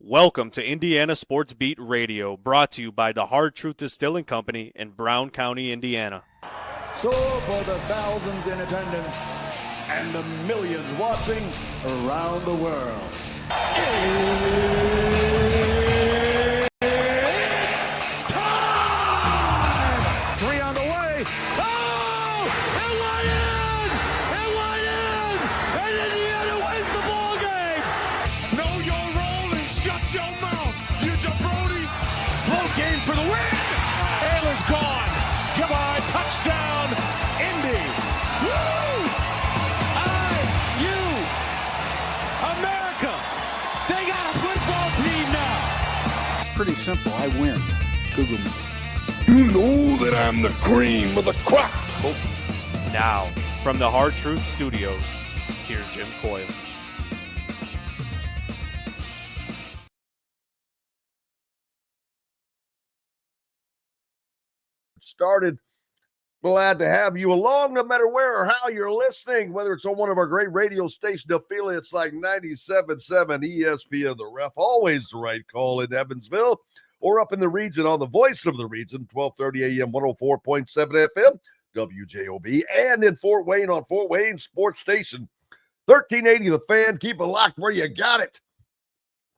Welcome to Indiana Sports Beat Radio, brought to you by the Hard Truth Distilling Company in Brown County, Indiana. So for the thousands in attendance and the millions watching around the world, time! 3 on the way. Oh! It went in! It went in! And Indiana wins the ball game! Know your role and shut your mouth, you jabroni! Float game for the win! Ayler's gone. Goodbye. Touchdown, Indy. Woo! IU America. They got a football team now. It's pretty simple. I win. Google me. You know that I'm the cream of the crop. Now, from the Hard Truth Studios, here's Jim Coyle. Started. Glad to have you along, no matter where or how you're listening, whether it's on one of our great radio station affiliates like 97.7 ESPN, the Ref, always the right call in Evansville, or up in the region on the voice of the region, 1230 AM, 104.7 FM, WJOB, and in Fort Wayne on Fort Wayne Sports Station, 1380 The Fan. Keep it locked where you got it.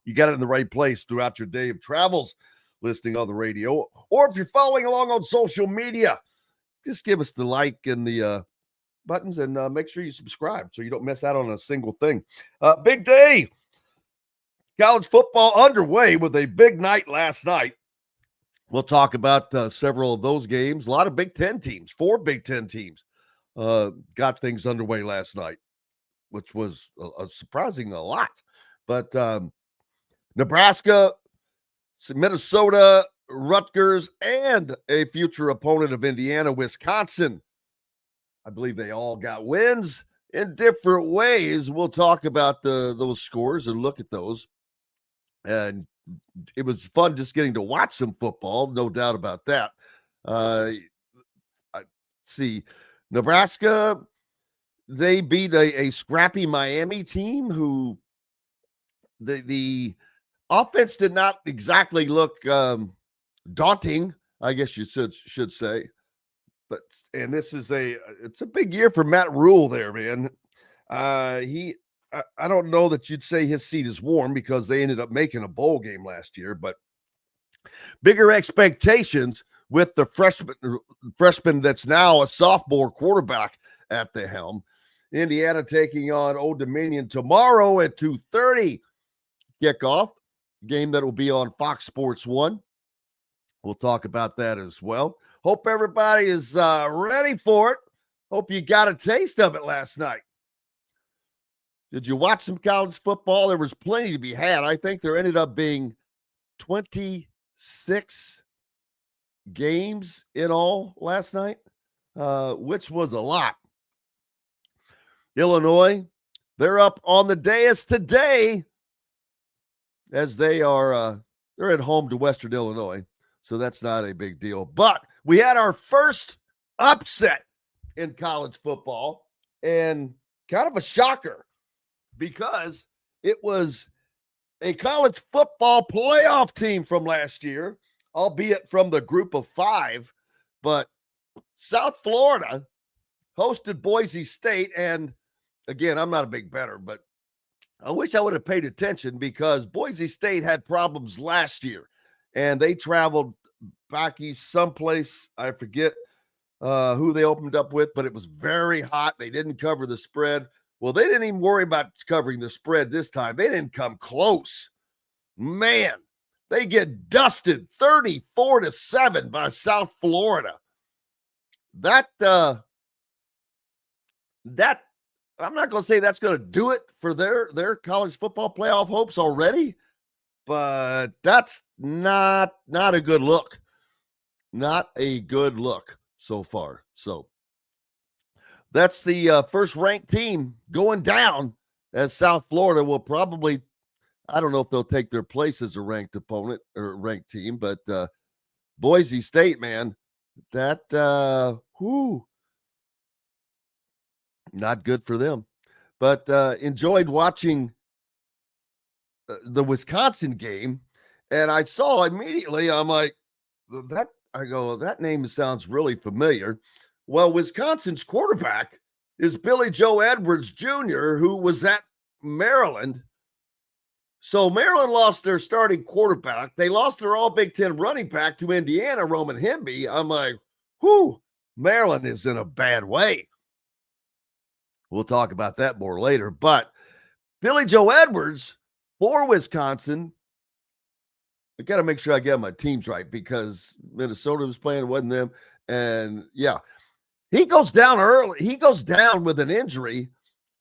You got it in the right place throughout your day of travels, listening on the radio, or if you're following along on social media, just give us the like and the buttons and make sure you subscribe so you don't miss out on a single thing. Big day. College football underway with a big night last night. We'll talk about several of those games. A lot of Big Ten teams, 4 Big Ten teams got things underway last night, which was a surprising a lot. But Nebraska, Minnesota, Rutgers, and a future opponent of Indiana, Wisconsin. I believe they all got wins in different ways. We'll talk about those scores and look at those. And it was fun just getting to watch some football, no doubt about that. I see Nebraska, they beat a scrappy Miami team who the offense did not exactly look daunting, I guess you should say. But and this is it's a big year for Matt Rule there, man. I don't know that you'd say his seat is warm because they ended up making a bowl game last year, but bigger expectations with the freshman that's now a sophomore quarterback at the helm. Indiana taking on Old Dominion tomorrow at 2:30 kickoff, game that will be on Fox Sports 1. We'll talk about that as well. Hope everybody is ready for it. Hope you got a taste of it last night. Did you watch some college football? There was plenty to be had. I think there ended up being 26 games in all last night, which was a lot. Illinois, they're up on the dais today as they're at home to Western Illinois. So that's not a big deal. But we had our first upset in college football, and kind of a shocker because it was a college football playoff team from last year, albeit from the group of 5. But South Florida hosted Boise State. And again, I'm not a big bettor, but I wish I would have paid attention because Boise State had problems last year. And they traveled back east someplace. I forget who they opened up with, but it was very hot. They didn't cover the spread. Well, they didn't even worry about covering the spread this time. They didn't come close. Man, they get dusted 34-7 by South Florida. That I'm not going to say that's going to do it for their college football playoff hopes already. But that's not a good look. Not a good look so far. So that's the first ranked team going down, as South Florida will probably, I don't know if they'll take their place as a ranked opponent or ranked team, but Boise State, man, that, not good for them. But enjoyed watching the Wisconsin game, and I saw immediately, I'm like, that name sounds really familiar. Well, Wisconsin's quarterback is Billy Joe Edwards Jr., who was at Maryland. So Maryland lost their starting quarterback. They lost their all Big Ten running back to Indiana, Roman Hemby. I'm like, whew, Maryland is in a bad way. We'll talk about that more later. But Billy Joe Edwards for Wisconsin, I got to make sure I get my teams right because Minnesota was playing, it wasn't them. And yeah, he goes down early. He goes down with an injury.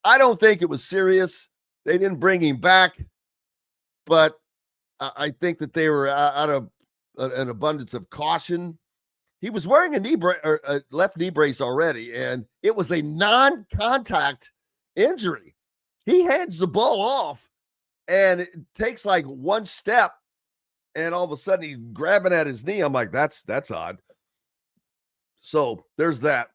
I don't think it was serious. They didn't bring him back, but I think that they were out of an abundance of caution. He was wearing a left knee brace already, and it was a non-contact injury. He hands the ball off, and it takes like one step, and all of a sudden he's grabbing at his knee. I'm like, that's odd. So there's that.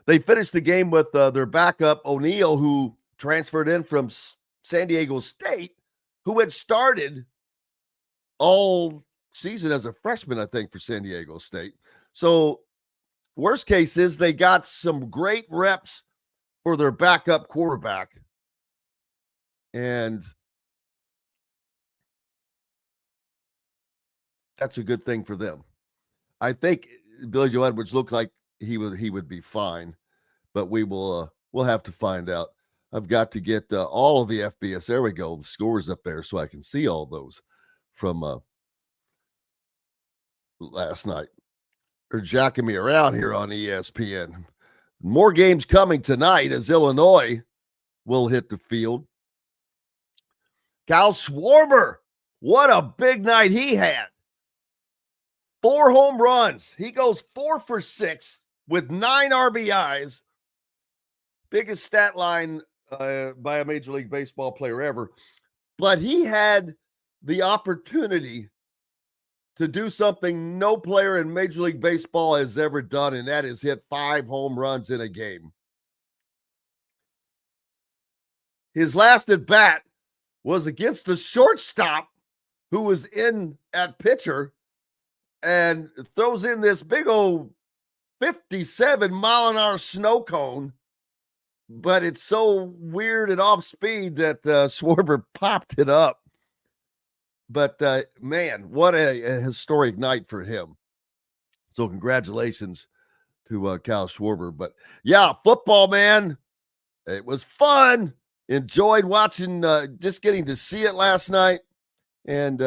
They finished the game with their backup, O'Neal, who transferred in from San Diego State, who had started all season as a freshman, I think, for San Diego State. So worst case is they got some great reps for their backup quarterback. And that's a good thing for them. I think Billy Joe Edwards looked like he would be fine, but we'll have to find out. I've got to get all of the FBS. There we go. The scores up there so I can see all those from last night. They're jacking me around here on ESPN. More games coming tonight as Illinois will hit the field. Kyle Schwarber, what a big night he had. 4 home runs. He goes 4 for 6 with 9 RBIs. Biggest stat line by a Major League Baseball player ever. But he had the opportunity to do something no player in Major League Baseball has ever done, and that is hit 5 home runs in a game. His last at bat was against the shortstop who was in at pitcher and throws in this big old 57-mile-an-hour snow cone, but it's so weird and off speed that Schwarber popped it up. But, man, what a historic night for him. So congratulations to Kyle Schwarber. But, yeah, football, man, it was fun. Enjoyed watching, just getting to see it last night. And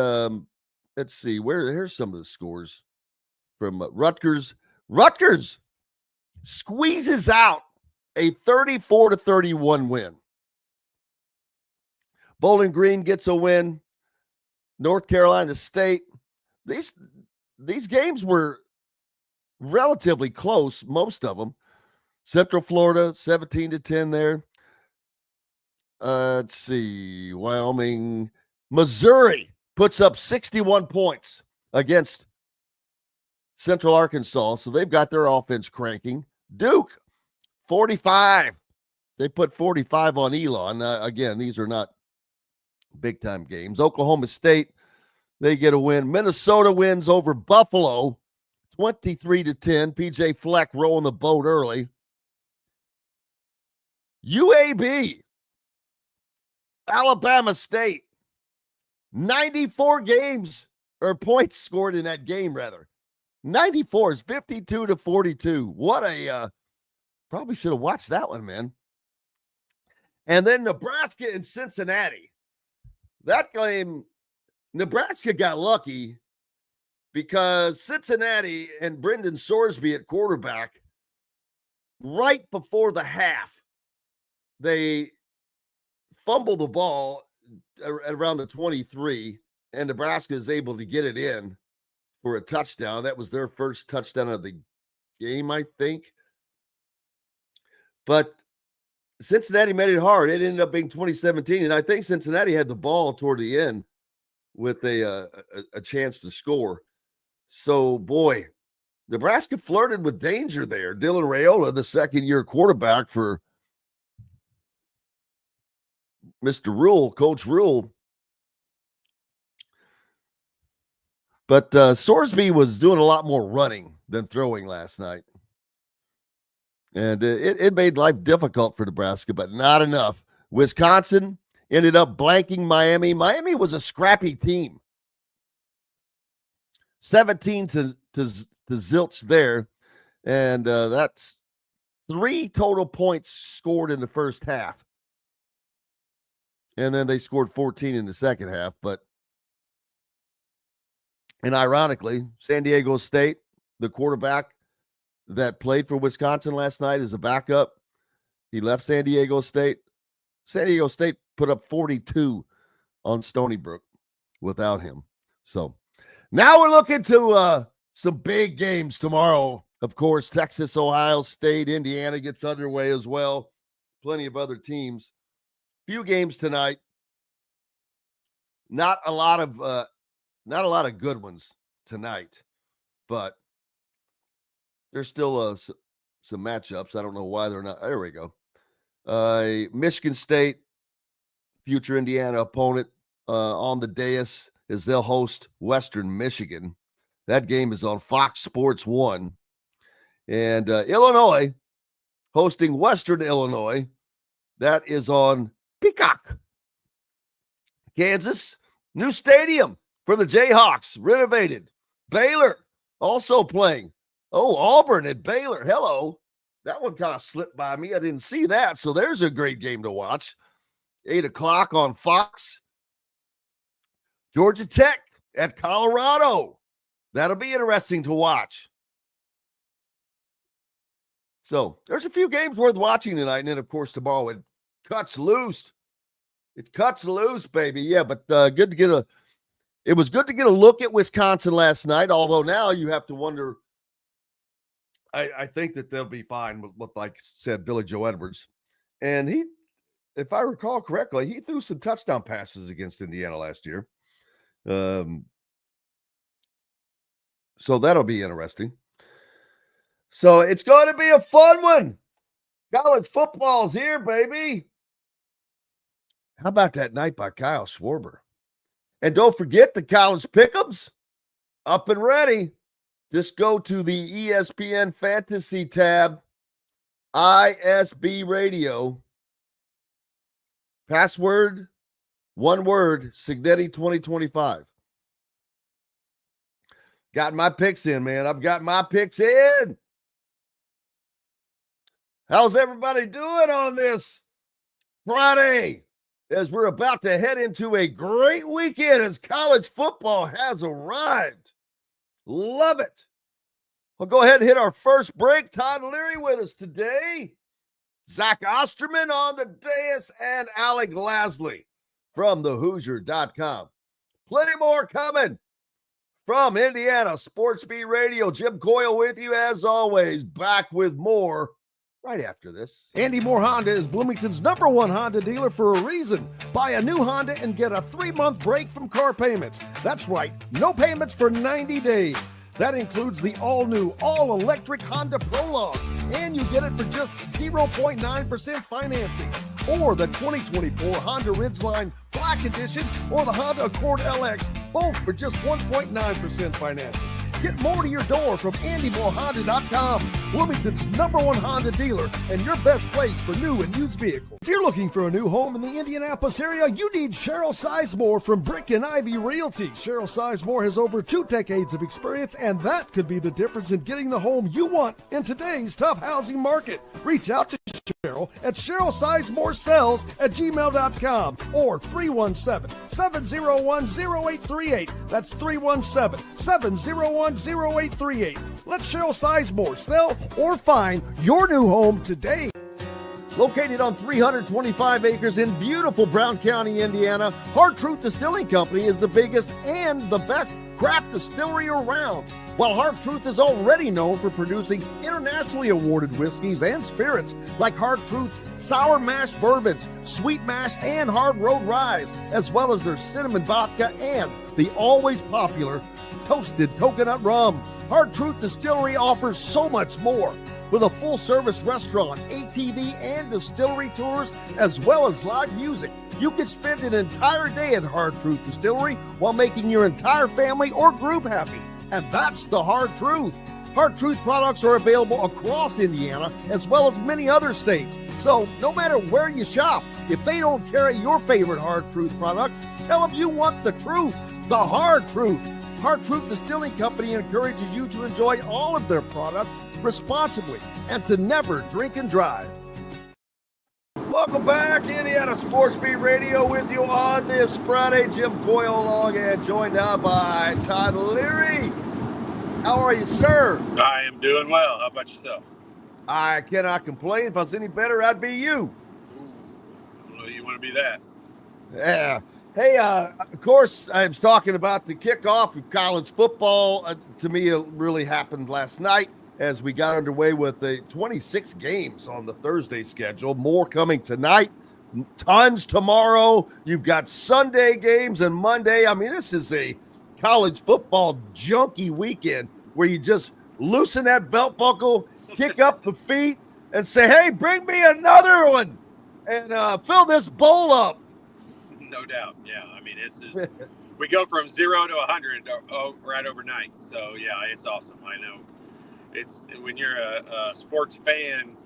let's see, here's some of the scores from Rutgers. Rutgers squeezes out a 34-31 win. Bowling Green gets a win. North Carolina State. These games were relatively close, most of them. Central Florida, 17-10 there. Let's see, Wyoming. Missouri puts up 61 points against Central Arkansas, so they've got their offense cranking. Duke, 45. They put 45 on Elon. Again, these are not big-time games. Oklahoma State, they get a win. Minnesota wins over Buffalo, 23-10. PJ Fleck rolling the boat early. UAB, Alabama State, 94 games or points scored in that game, rather. 94 is 52-42. What a probably should have watched that one, man. And then Nebraska and Cincinnati. That game, Nebraska got lucky because Cincinnati and Brendan Sorsby at quarterback, right before the half, they fumble the ball at around the 23, and Nebraska is able to get it in for a touchdown. That was their first touchdown of the game, I think. But Cincinnati made it hard. It ended up being 2017, and I think Cincinnati had the ball toward the end with a chance to score. So, boy, Nebraska flirted with danger there. Dylan Raiola, the second-year quarterback for Mr. Rule, Coach Rule. But Sorsby was doing a lot more running than throwing last night. And it made life difficult for Nebraska, but not enough. Wisconsin ended up blanking Miami. Miami was a scrappy team. 17 to zilch there. And that's 3 total points scored in the first half. And then they scored 14 in the second half. And ironically, San Diego State, the quarterback that played for Wisconsin last night is a backup. He left San Diego State. San Diego State put up 42 on Stony Brook without him. So now we're looking to some big games tomorrow. Of course, Texas, Ohio State, Indiana gets underway as well. Plenty of other teams. Few games tonight. Not a lot of good ones tonight, but there's still some matchups. I don't know why they're not. There we go. Michigan State, future Indiana opponent, on the dais as they'll host Western Michigan. That game is on Fox Sports 1. And Illinois hosting Western Illinois. That is on Peacock. Kansas, new stadium for the Jayhawks, renovated. Baylor also playing. Oh, Auburn at Baylor. Hello. That one kind of slipped by me. I didn't see that. So there's a great game to watch. 8 o'clock on Fox. Georgia Tech at Colorado. That'll be interesting to watch. So there's a few games worth watching tonight. And then, of course, tomorrow it cuts loose. It cuts loose, baby. Yeah, but good to get it was good to get a look at Wisconsin last night, although now you have to wonder. I think that they'll be fine with, like said, Billy Joe Edwards. And he, if I recall correctly, he threw some touchdown passes against Indiana last year. So that'll be interesting. So it's going to be a fun one. College football's here, baby. How about that night by Kyle Schwarber? And don't forget the college pick'ems up and ready. Just go to the ESPN Fantasy tab, ISB Radio. Password, one word, Signetti 2025. Got my picks in, man. I've got my picks in. How's everybody doing on this Friday? As we're about to head into a great weekend as college football has arrived. Love it. We'll go ahead and hit our first break. Todd Liry with us today. Zach Osterman on the dais and Alec Lasley from thehoosier.com. Plenty more coming from Indiana Sports Beat Radio. Jim Coyle with you as always. Back with more right after this. Andy Moore Honda is Bloomington's #1 Honda dealer for a reason. Buy a new Honda and get a 3-month break from car payments. That's right, no payments for 90 days. That includes the all-new, all-electric Honda Prologue, and you get it for just 0.9% financing. Or the 2024 Honda Ridgeline Black Edition or the Honda Accord LX, both for just 1.9% financing. Get more to your door from AndyMooreHonda.com, Bloomington's #1 Honda dealer and your best place for new and used vehicles. If you're looking for a new home in the Indianapolis area, you need Cheryl Sizemore from Brick and Ivy Realty. Cheryl Sizemore has over 2 decades of experience, and that could be the difference in getting the home you want in today's tough housing market. Reach out to Cheryl at CherylSizemooreSells@gmail.com or 317-701-0838. That's 317-701-0838. Let Cheryl Sizemore sell or find your new home today. Located on 325 acres in beautiful Brown County, Indiana, Hard Truth Distilling Company is the biggest and the best craft distillery around. While Hard Truth is already known for producing internationally awarded whiskeys and spirits like Hard Truth Sour Mash Bourbons, Sweet Mash, and Hard Road Ryes, as well as their cinnamon vodka and the always popular toasted coconut rum. Hard Truth Distillery offers so much more. With a full-service restaurant, ATV, and distillery tours, as well as live music, You can spend an entire day at Hard Truth Distillery while making your entire family or group happy. And that's the Hard Truth. Hard Truth products are available across Indiana as well as many other states. So no matter where you shop, if they don't carry your favorite Hard Truth product, tell them you want the truth, the Hard Truth. Hard Truth Distilling Company encourages you to enjoy all of their products responsibly and to never drink and drive. Welcome back, Indiana Sports Beat Radio, with you on this Friday. Jim Coyle along and joined now by Todd Liry. How are you, sir? I am doing well. How about yourself? I cannot complain. If I was any better, I'd be you. Well, you want to be that? Yeah. Hey, of course, I was talking about the kickoff of college football. To me, it really happened last night as we got underway with the 26 games on the Thursday schedule. More coming tonight, tons tomorrow. You've got Sunday games and Monday. I mean, this is a college football junkie weekend where you just loosen that belt buckle, kick up the feet, and say, hey, bring me another one, and fill this bowl up. No doubt. Yeah. I mean, it's just, we go from 0 to 100 right overnight. So, yeah, it's awesome. I know. It's when you're a sports fan,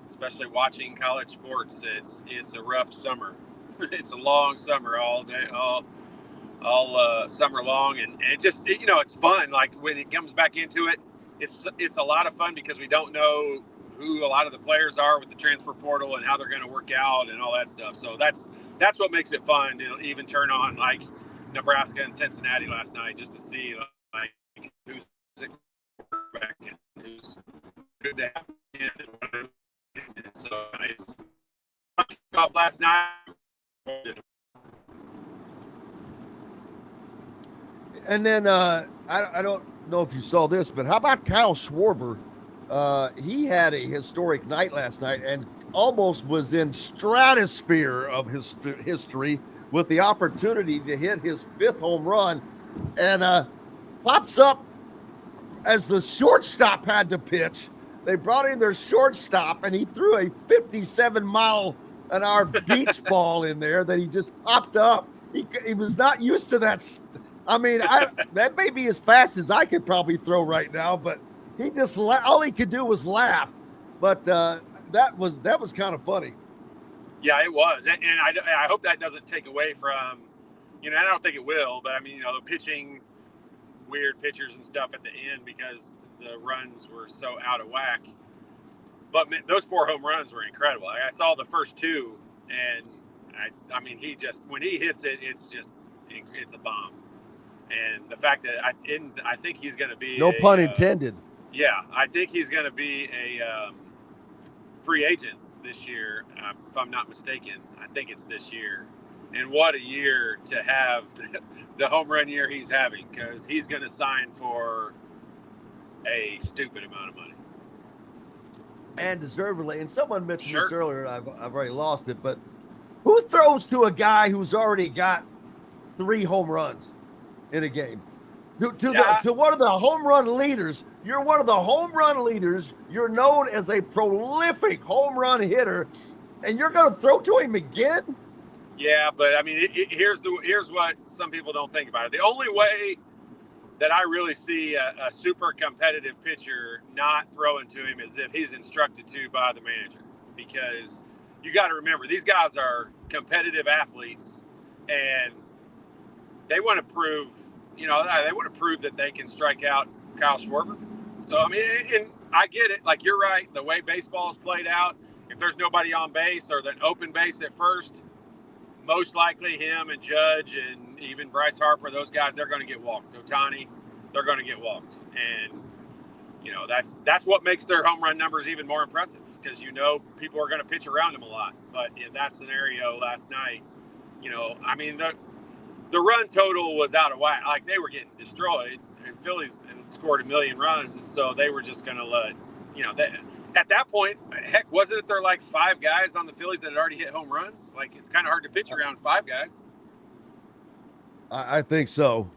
especially watching college sports, it's a rough summer. It's a long summer all day, all summer long, and it's fun. Like when it comes back into it, it's a lot of fun because we don't know who a lot of the players are with the transfer portal and how they're going to work out and all that stuff. So that's what makes it fun to even turn on like Nebraska and Cincinnati last night just to see like who's quarterback and who's good to have in. And so it's off last night. And then I don't know if you saw this, but how about Kyle Schwarber? He had a historic night last night and almost was in stratosphere of his history with the opportunity to hit his 5th home run, and pops up as the shortstop had to pitch. They brought in their shortstop, and he threw a 57-mile-an-hour beach ball in there that he just popped up. He was not used to that. I mean, that may be as fast as I could probably throw right now, but he just all he could do was laugh. But that was kind of funny. Yeah, it was, and I hope that doesn't take away from, I don't think it will, but I mean, the pitching, weird pitchers and stuff at the end because the runs were so out of whack. But man, those 4 home runs were incredible. I saw the first 2, and I mean, he just when he hits it, it's a bomb. And the fact that I think he's going to be no pun intended. Yeah, I think he's going to be a free agent this year, if I'm not mistaken. I think it's this year. And what a year to have the home run year he's having, because he's going to sign for a stupid amount of money. And deservedly. And someone mentioned this earlier, I've already lost it, but who throws to a guy who's already got 3 home runs in a game? To one of the home run leaders. You're one of the home run leaders. You're known as a prolific home run hitter, and you're going to throw to him again? Yeah, but I mean, here's what some people don't think about it. The only way that I really see a super competitive pitcher not throwing to him is if he's instructed to by the manager, because you got to remember these guys are competitive athletes, and they want to prove. They want to prove that they can strike out Kyle Schwarber. So, I mean, and I get it. Like, you're right. The way baseball is played out, if there's nobody on base or an open base at first, most likely him and Judge and even Bryce Harper, those guys, they're going to get walked. Ohtani, they're going to get walked. And, that's what makes their home run numbers even more impressive, because, people are going to pitch around them a lot. But in that scenario last night, I mean, the run total was out of whack. Like, they were getting destroyed, and Phillies scored 1 million runs, and so they were just going to let, at that point, heck, wasn't it there like 5 guys on the Phillies that had already hit home runs? Like, it's kind of hard to pitch around 5 guys. I think so.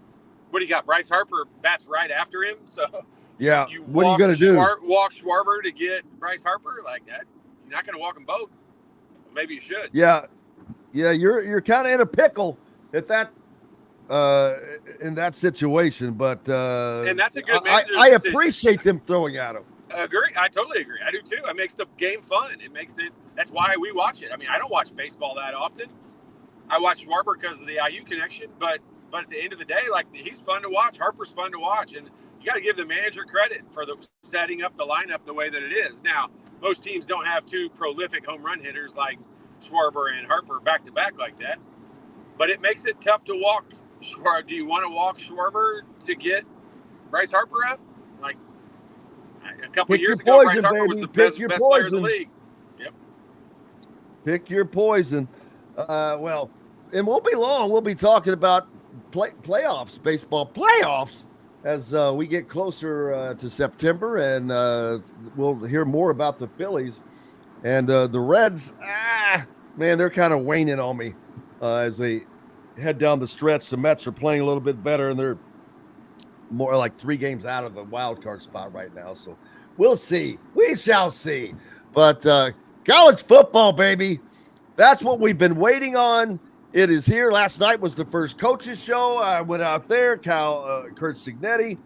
What do you got? Bryce Harper bats right after him, so yeah. What are you going to do? Walk Schwarber to get Bryce Harper like that? You're not going to walk them both. Maybe you should. Yeah. Yeah, you're kind of in a pickle at that in that situation, but and that's a good I appreciate them throwing at him. Agree. I totally agree. I do too. It makes the game fun. It makes it. That's why we watch it. I mean, I don't watch baseball that often. I watch Schwarber because of the IU connection, but at the end of the day, like, he's fun to watch. Harper's fun to watch, and you got to give the manager credit for the setting up the lineup the way that it is. Now, most teams don't have two prolific home run hitters like Schwarber and Harper back to back like that, but it makes it tough to walk. Do you want to walk Schwarber to get Bryce Harper up? Like, a couple years ago, Bryce Harper was the best player in the league. Yep. Pick your poison. Well, it won't be long. We'll be talking about playoffs, baseball playoffs, as we get closer to September, and we'll hear more about the Phillies. And the Reds, man, they're kind of waning on me as they head down the stretch. The Mets are playing a little bit better, and they're more like 3 games out of the wild card spot right now. So we'll see. We shall see. But college football, baby, that's what we've been waiting on. It is here. Last night was the first coaches show. I went out there, Kurt Signetti,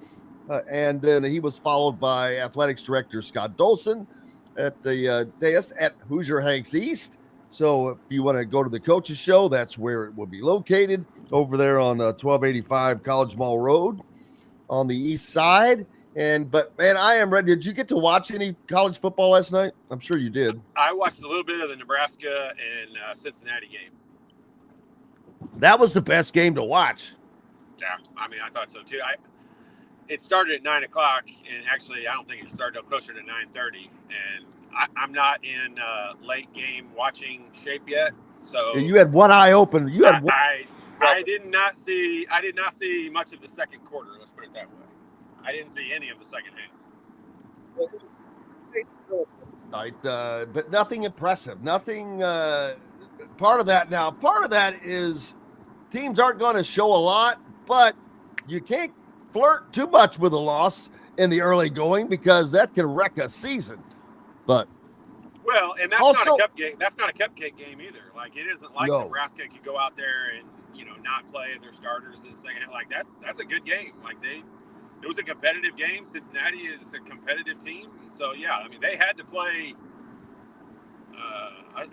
and then he was followed by athletics director Scott Dolson at the dais at Hoosier Hanks East. So if you want to go to the coaches show, that's where it will be located, over there on 1285 College Mall Road on the east side. But man, I am ready. Did you get to watch any college football last night? I'm sure you did. I watched a little bit of the Nebraska and Cincinnati game. That was the best game to watch. Yeah, I mean, I thought so too. It started at 9:00, and actually, I don't think it started until closer to 9:30. And I'm not in late game watching shape yet, so you had one eye open. You had. I did not see much of the second quarter. Let's put it that way. I didn't see any of the second half. But nothing impressive. Nothing. Part of that is teams aren't going to show a lot, but you can't flirt too much with a loss in the early going because that can wreck a season. But and that's also, not a cupcake. That's not a cupcake game either. Like, it isn't like Nebraska could go out there and not play their starters in the second half. Like, that's a good game. Like, it was a competitive game. Cincinnati is a competitive team, and so yeah, I mean, they had to play.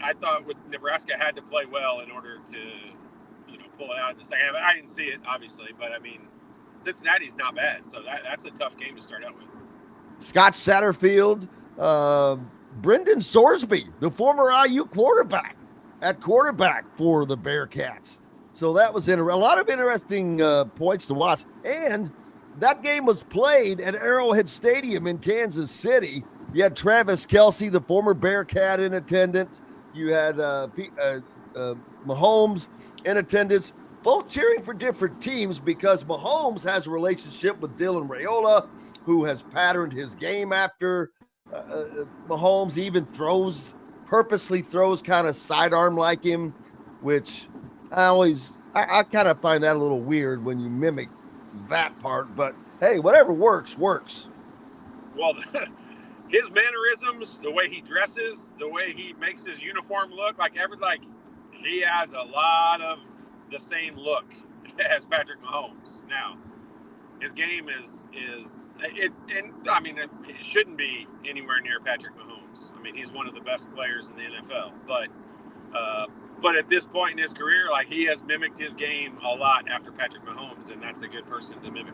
I thought Nebraska had to play well in order to pull it out in the second half. I didn't see it, obviously, but I mean, Cincinnati's not bad, so that's a tough game to start out with. Scott Satterfield, Brendan Sorsby, the former IU quarterback, at quarterback for the Bearcats. So that was a lot of interesting points to watch. And that game was played at Arrowhead Stadium in Kansas City. You had Travis Kelce, the former Bearcat, in attendance. You had Mahomes in attendance, both cheering for different teams because Mahomes has a relationship with Dylan Raiola, who has patterned his game after Mahomes. Even purposely throws kind of sidearm like him, which I kind of find that a little weird when you mimic that part. But hey, whatever works. Well, his mannerisms, the way he dresses, the way he makes his uniform look, he has a lot of the same look as Patrick Mahomes. Now, his game is it shouldn't be anywhere near Patrick Mahomes. I mean, he's one of the best players in the NFL, but at this point in his career, like, he has mimicked his game a lot after Patrick Mahomes, and that's a good person to mimic.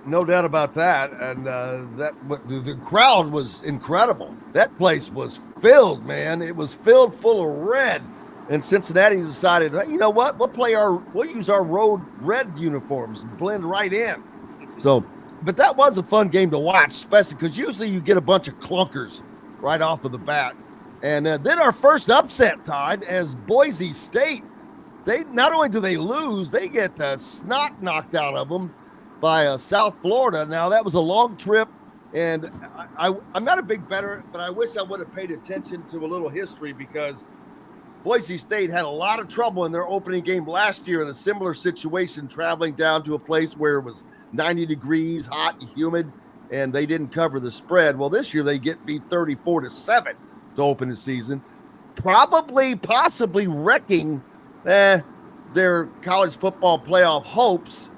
No doubt about that. And the crowd was incredible. That place was filled, man. It was filled full of red. And Cincinnati decided, you know what? We'll use our road red uniforms and blend right in. So, but that was a fun game to watch, especially because usually you get a bunch of clunkers right off of the bat. And then our first upset, Todd, as Boise State, they not only do they lose, they get the snot knocked out of them by South Florida. Now, that was a long trip, and I'm not a big bettor, but I wish I would have paid attention to a little history because Boise State had a lot of trouble in their opening game last year in a similar situation, traveling down to a place where it was 90 degrees, hot and humid, and they didn't cover the spread. Well, this year they get beat 34-7 to open the season. possibly wrecking their college football playoff hopes.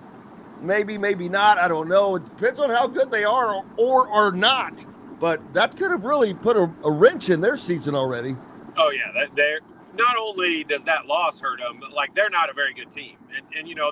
Maybe not. I don't know. It depends on how good they are or are not. But that could have really put a wrench in their season already. Oh, yeah. They're not only does that loss hurt them, but like they're not a very good team. And you know,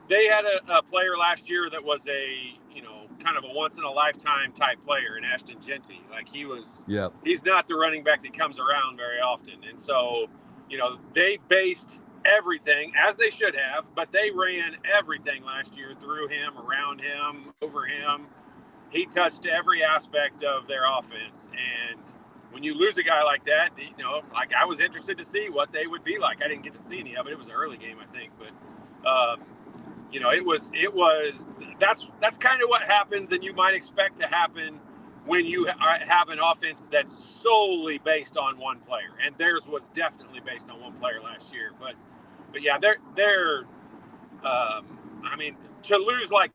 they had a player last year that was a, you know, kind of a once in a lifetime type player in Ashton Genty. Like he's not the running back that comes around very often. And so, you know, they based everything, as they should have, but they ran everything last year through him, around him, over him. He touched every aspect of their offense. And when you lose a guy like that, you know, like I was interested to see what they would be like. I didn't get to see any of it. It was an early game, I think, but you know, that's kind of what happens, and you might expect to happen when you have an offense that's solely based on one player, and theirs was definitely based on one player last year. But yeah, they're I mean, to lose like,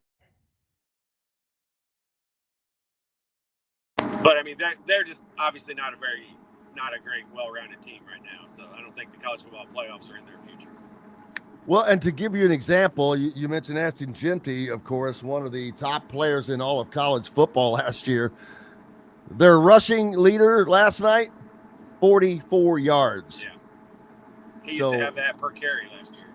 but I mean they're just obviously not a great well-rounded team right now. So I don't think the college football playoffs are in their future. Well, and to give you an example, you mentioned Ashton Genty, of course, one of the top players in all of college football last year. Their rushing leader last night, 44 yards. Yeah. He used to have that per carry last year.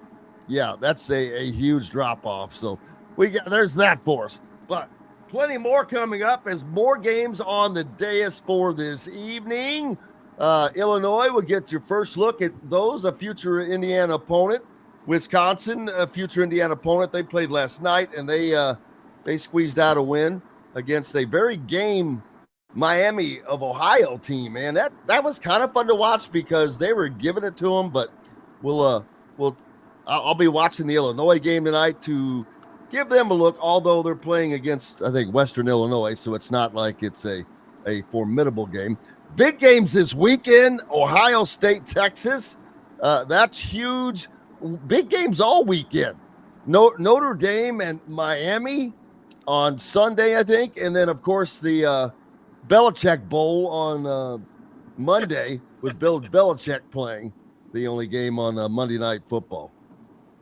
Yeah, that's a huge drop-off. So there's that for us. But plenty more coming up as more games on the dais for this evening. Illinois will get your first look at those, a future Indiana opponent. Wisconsin, a future Indiana opponent, they played last night, and they squeezed out a win against a very game Miami of Ohio team. Man, that was kind of fun to watch because they were giving it to them. But I'll be watching the Illinois game tonight to give them a look. Although they're playing against, I think, Western Illinois, so it's not like it's a formidable game. Big games this weekend: Ohio State, Texas. That's huge. Big games all weekend. Notre Dame and Miami on Sunday, I think. And then, of course, the Belichick Bowl on Monday with Bill Belichick playing, the only game on Monday Night Football.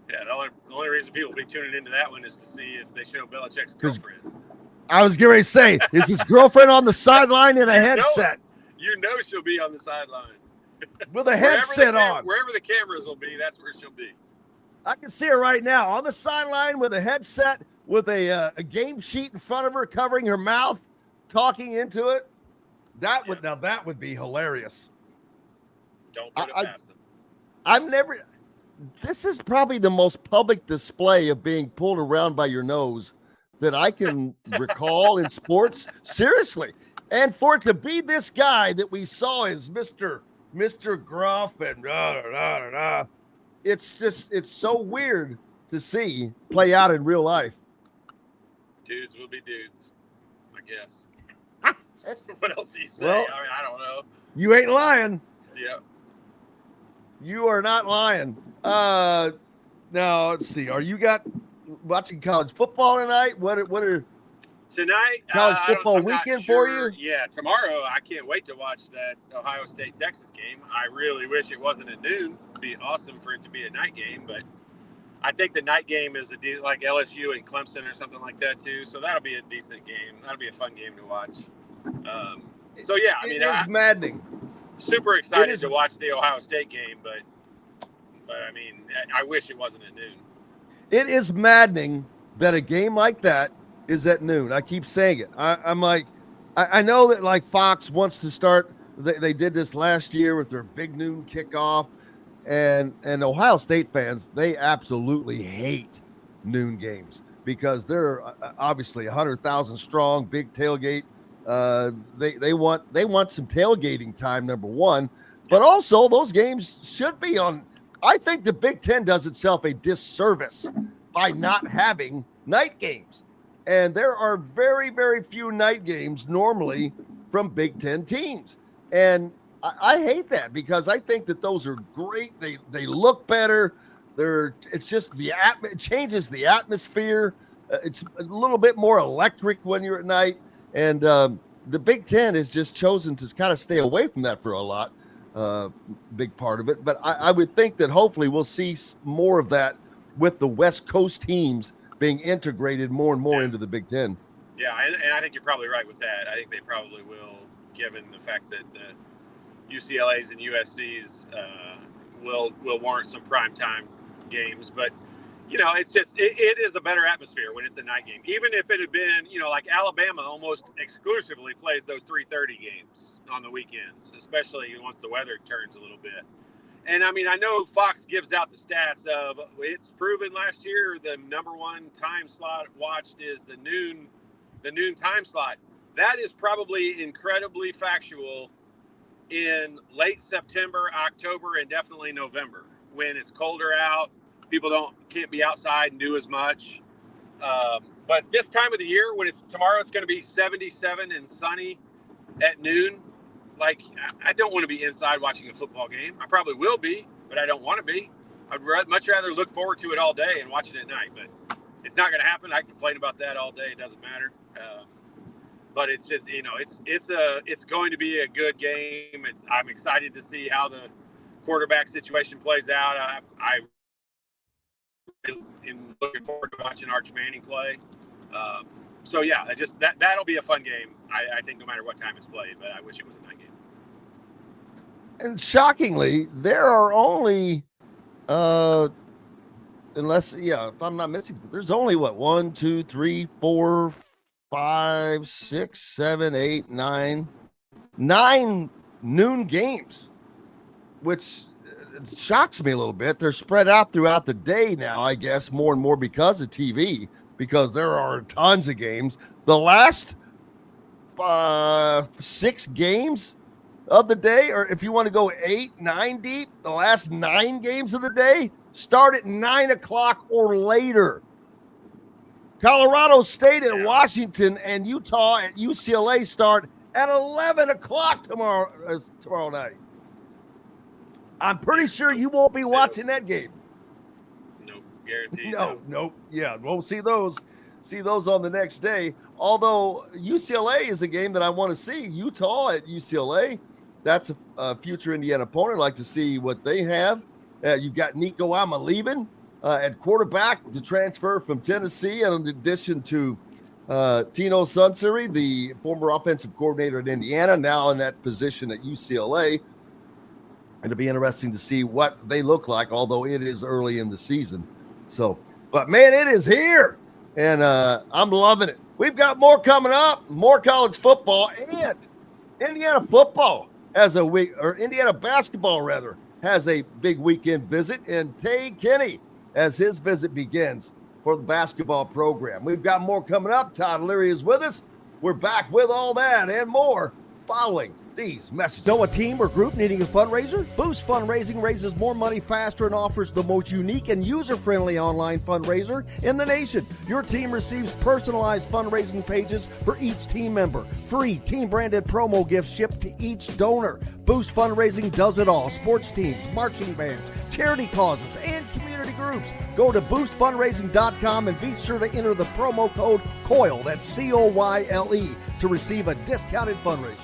Yeah, the only reason people will be tuning into that one is to see if they show Belichick's girlfriend. I was getting ready to say, is his girlfriend on the sideline in a headset? You know she'll be on the sideline. With a headset on. Wherever the cameras will be, that's where she'll be. I can see her right now on the sideline with a headset, with a game sheet in front of her, covering her mouth, talking into it. That would be hilarious. Don't put it past them. This is probably the most public display of being pulled around by your nose that I can recall in sports. Seriously. And for it to be this guy that we saw as Mr. Gruff and it's so weird to see play out in real life. Dudes will be dudes, I guess. What else do you say? Well, I mean, I don't know. You ain't lying. Yeah. You are not lying. Now let's see. Are you watching college football tonight? What are tonight? College football weekend for you? Yeah, tomorrow I can't wait to watch that Ohio State Texas game. I really wish it wasn't at noon. It'd be awesome for it to be a night game, but I think the night game is like LSU and Clemson or something like that too. So that'll be a decent game. That'll be a fun game to watch. So yeah, I mean, it's maddening. Super excited to watch the Ohio State game, but I mean, I wish it wasn't at noon. It is maddening that a game like that is at noon. I keep saying it. I'm like, I know that like Fox wants to start. They did this last year with their big noon kickoff, and Ohio State fans, they absolutely hate noon games because they're obviously 100,000 strong, big tailgate. They want some tailgating time, number one, but also those games should be on. I think the Big Ten does itself a disservice by not having night games. And there are very, very few night games normally from Big Ten teams. And I hate that because I think that those are great. They look better. It's just it changes the atmosphere. It's a little bit more electric when you're at night. And the Big Ten has just chosen to kind of stay away from that for a lot, big part of it. But I would think that hopefully we'll see more of that with the West Coast teams being integrated more and more into the Big Ten. Yeah, and I think you're probably right with that. I think they probably will, given the fact that the UCLA's and USC's will warrant some primetime games. But, you know, it's just it is a better atmosphere when it's a night game. Even if it had been, you know, like Alabama almost exclusively plays those 3:30 games on the weekends, especially once the weather turns a little bit. And, I mean, I know Fox gives out the stats of it's proven last year the number one time slot watched is the noon time slot. That is probably incredibly factual in late September, October, and definitely November when it's colder out. People can't be outside and do as much. But this time of the year, when tomorrow it's going to be 77 and sunny at noon. Like, I don't want to be inside watching a football game. I probably will be, but I don't want to be. I'd much rather look forward to it all day and watch it at night. But it's not going to happen. I complain about that all day. It doesn't matter. But it's just, you know, it's going to be a good game. I'm excited to see how the quarterback situation plays out. I am looking forward to watching Arch Manning play. So yeah, that'll be a fun game. I think no matter what time it's played, but I wish it was a night game. And shockingly, there are only, if I'm not missing, there's only 1, 2, 3, 4, 5, 6, 7, 8, 9 noon games, which shocks me a little bit. They're spread out throughout the day now, I guess, more and more because of TV, because there are tons of games. The last 6 games of the day, or if you want to go 8, 9 deep, the last 9 games of the day start at 9 o'clock or later. Colorado State at Washington and Utah at UCLA start at 11 o'clock tomorrow night. I'm pretty sure you won't be watching that game. Nope, guaranteed. Nope. Yeah, we'll see those on the next day. Although UCLA is a game that I want to see. Utah at UCLA, that's a future Indiana opponent. I'd like to see what they have. You've got Nico Amaleven at quarterback to transfer from Tennessee, and in addition to Tino Sunseri, the former offensive coordinator at Indiana, now in that position at UCLA. And it'll be interesting to see what they look like, although it is early in the season. So, but man, it is here, and I'm loving it. We've got more coming up, more college football, and Indiana football has a week, or Indiana basketball rather, has a big weekend visit, and Tay Kenny as his visit begins for the basketball program. We've got more coming up. Todd Liry is with us. We're back with all that and more following these messages. Know a team or group needing a fundraiser? Boost Fundraising raises more money faster and offers the most unique and user-friendly online fundraiser in the nation. Your team receives personalized fundraising pages for each team member. Free team-branded promo gifts shipped to each donor. Boost Fundraising does it all. Sports teams, marching bands, charity causes, and community groups. Go to boostfundraising.com and be sure to enter the promo code COYLE, that's COYLE, to receive a discounted fundraiser.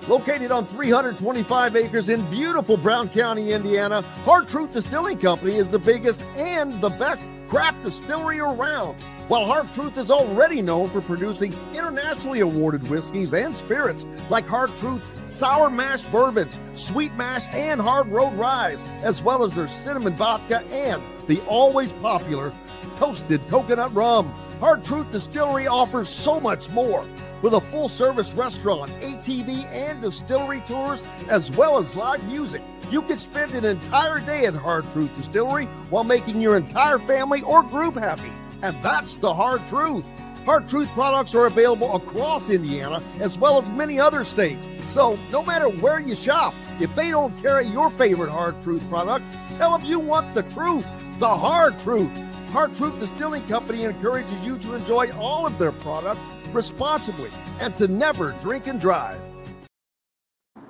Located on 325 acres in beautiful Brown County, Indiana, Hard Truth Distilling Company is the biggest and the best craft distillery around. While Hard Truth is already known for producing internationally awarded whiskeys and spirits like Hard Truth Sour Mash Bourbons, Sweet Mash, and Hard Road Ryes, as well as their cinnamon vodka and the always popular toasted coconut rum. Hard Truth Distillery offers so much more. With a full-service restaurant, ATV, and distillery tours, as well as live music, you can spend an entire day at Hard Truth Distillery while making your entire family or group happy. And that's the Hard Truth. Hard Truth products are available across Indiana, as well as many other states. So no matter where you shop, if they don't carry your favorite Hard Truth product, tell them you want the truth, the Hard Truth. Hard Truth Distilling Company encourages you to enjoy all of their products responsibly and to never drink and drive.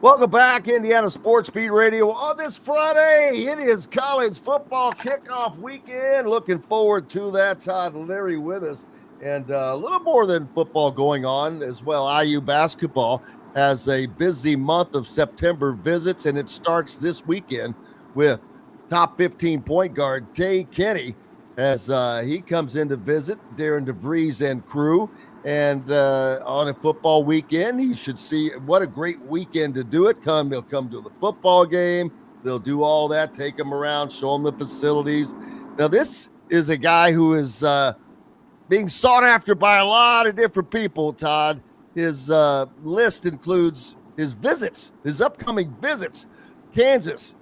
Welcome back, Indiana Sports Beat Radio. On this Friday, it is college football kickoff weekend. Looking forward to that. Todd Liry with us. And a little more than football going on as well. IU basketball has a busy month of September visits, and it starts this weekend with top 15 point guard Tay Kenny as he comes in to visit Darren DeVries and crew. And on a football weekend, he should see what a great weekend to do it. They'll come to the football game. They'll do all that, take them around, show them the facilities. Now, this is a guy who is being sought after by a lot of different people, Todd. His list includes his visits, his upcoming visits. Kansas,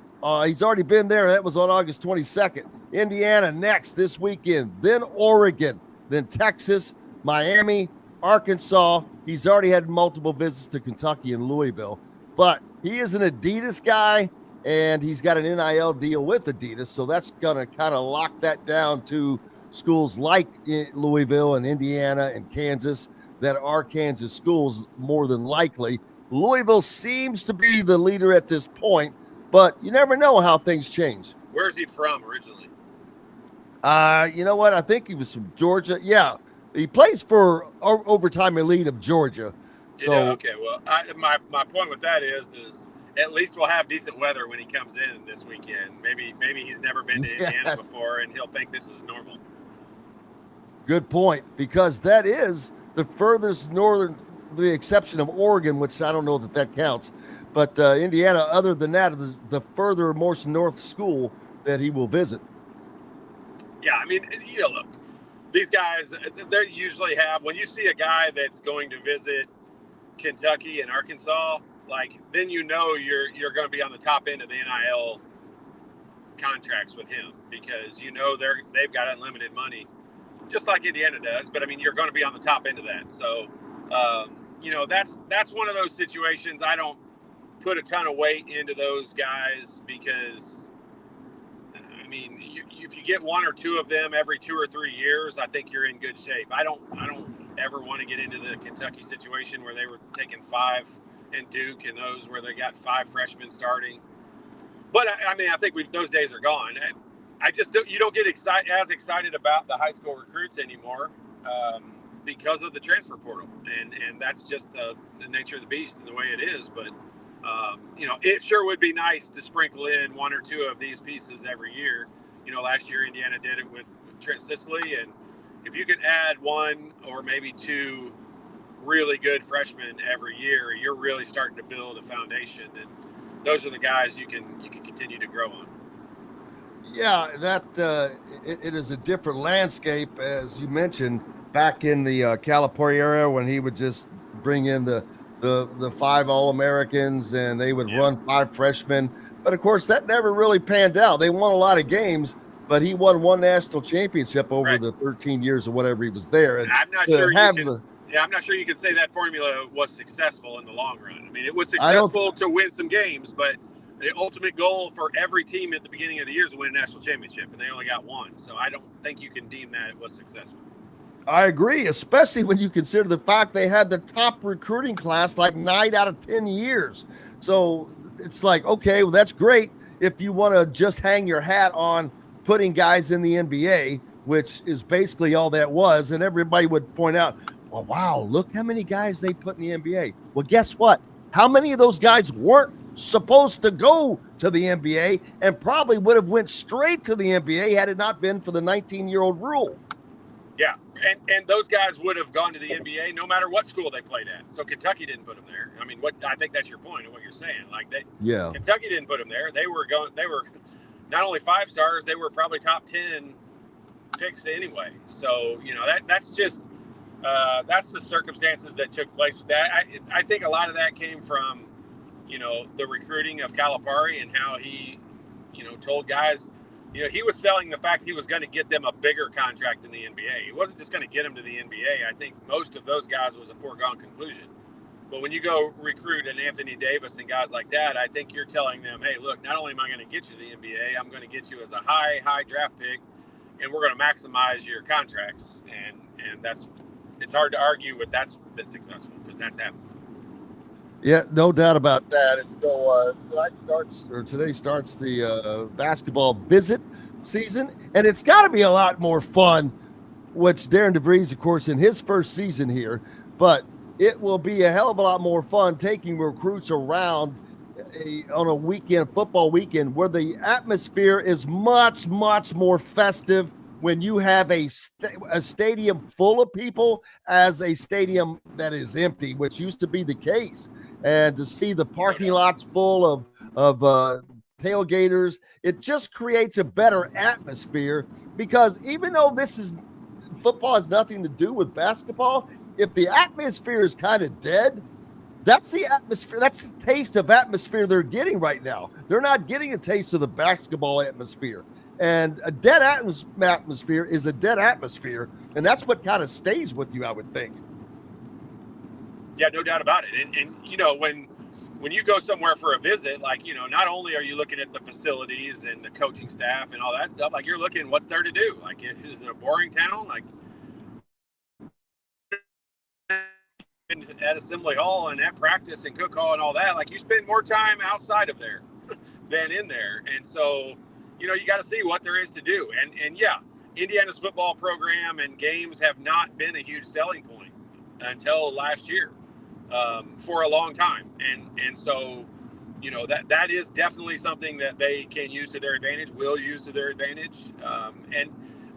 he's already been there. That was on August 22nd. Indiana next this weekend, then Oregon, then Texas, Miami, Arkansas. He's already had multiple visits to Kentucky and Louisville. But he is an Adidas guy, and he's got an NIL deal with Adidas, so that's going to kind of lock that down to schools like Louisville and Indiana and Kansas that are Kansas schools more than likely. Louisville seems to be the leader at this point, but you never know how things change. Where's he from originally? You know what? I think he was from Georgia. Yeah, he plays for Overtime Elite of Georgia. So okay. Well, my point with that is at least we'll have decent weather when he comes in this weekend. Maybe he's never been to Indiana before, and he'll think this is normal. Good point, because that is the furthest northern, the exception of Oregon, which I don't know that counts. But Indiana, other than that, is the further, most north school that he will visit. Yeah, I mean, look, these guys, they usually have, when you see a guy that's going to visit Kentucky and Arkansas, then you're going to be on the top end of the NIL contracts with him, because they've got unlimited money, just like Indiana does. But I mean, you're going to be on the top end of that. So, that's one of those situations. I don't put a ton of weight into those guys because, I mean, if you get one or two of them every 2 or 3 years, I think you're in good shape. I don't ever want to get into the Kentucky situation where they were taking 5 and Duke and those where they got 5 freshmen starting. But I mean, I think those days are gone. You don't get as excited about the high school recruits anymore because of the transfer portal, and that's just the nature of the beast and the way it is. But it sure would be nice to sprinkle in 1 or 2 of these pieces every year. Last year Indiana did it with Trent Sisley, and if you could add 1 or maybe 2 really good freshmen every year, you're really starting to build a foundation, and those are the guys you can continue to grow on. Yeah, that it is a different landscape, as you mentioned, back in the Calipari era when he would just bring in the 5 All-Americans and they would run 5 freshmen. But of course, that never really panned out. They won a lot of games, but he won 1 national championship over the 13 years or whatever he was there. And I'm not sure I'm not sure you can say that formula was successful in the long run. I mean, it was successful to win some games, but the ultimate goal for every team at the beginning of the year is to win a national championship, and they only got 1. So I don't think you can deem that it was successful. I agree, especially when you consider the fact they had the top recruiting class 9 out of 10 years. So it's okay, well, that's great if you want to just hang your hat on putting guys in the NBA, which is basically all that was. And everybody would point out, well, wow, look how many guys they put in the NBA. Well, guess what? How many of those guys weren't supposed to go to the NBA and probably would have went straight to the NBA had it not been for the 19-year-old rule? Yeah, and those guys would have gone to the NBA no matter what school they played at. So Kentucky didn't put them there. I mean, I think that's your point of what you're saying. Kentucky didn't put them there. They were not only 5 stars, they were probably top 10 picks anyway. So that's just that's the circumstances that took place with that. I think a lot of that came from the recruiting of Calipari and how he told guys. He was selling the fact he was going to get them a bigger contract in the NBA. He wasn't just going to get them to the NBA. I think most of those guys was a foregone conclusion. But when you go recruit an Anthony Davis and guys like that, I think you're telling them, hey, look, not only am I going to get you to the NBA, I'm going to get you as a high draft pick, and we're going to maximize your contracts. And it's hard to argue with that's been successful because that's happened. Yeah, no doubt about that. And so today starts the basketball visit season, and it's got to be a lot more fun which Darren DeVries, of course, in his first season here, but it will be a hell of a lot more fun taking recruits around on a weekend, football weekend, where the atmosphere is much, much more festive when you have a stadium full of people as a stadium that is empty, which used to be the case. And to see the parking lots full of tailgaters, it just creates a better atmosphere, because even though football has nothing to do with basketball, if the atmosphere is kind of dead, that's the atmosphere. That's the taste of atmosphere they're getting right now. They're not getting a taste of the basketball atmosphere. And a dead atmosphere is a dead atmosphere. And that's what kind of stays with you, I would think. Yeah, no doubt about it. And you know, when you go somewhere for a visit, like, you know, not only are you looking at the facilities and the coaching staff and all that stuff, like, you're looking what's there to do. Like, is it a boring town? Like, at Assembly Hall and at practice and Cook Hall and all that, like, you spend more time outside of there than in there. And so, you know, you got to see what there is to do. And yeah, Indiana's football program and games have not been a huge selling point until last year, for a long time. And so, you know, that is definitely something that they can use to their advantage, will use to their advantage. And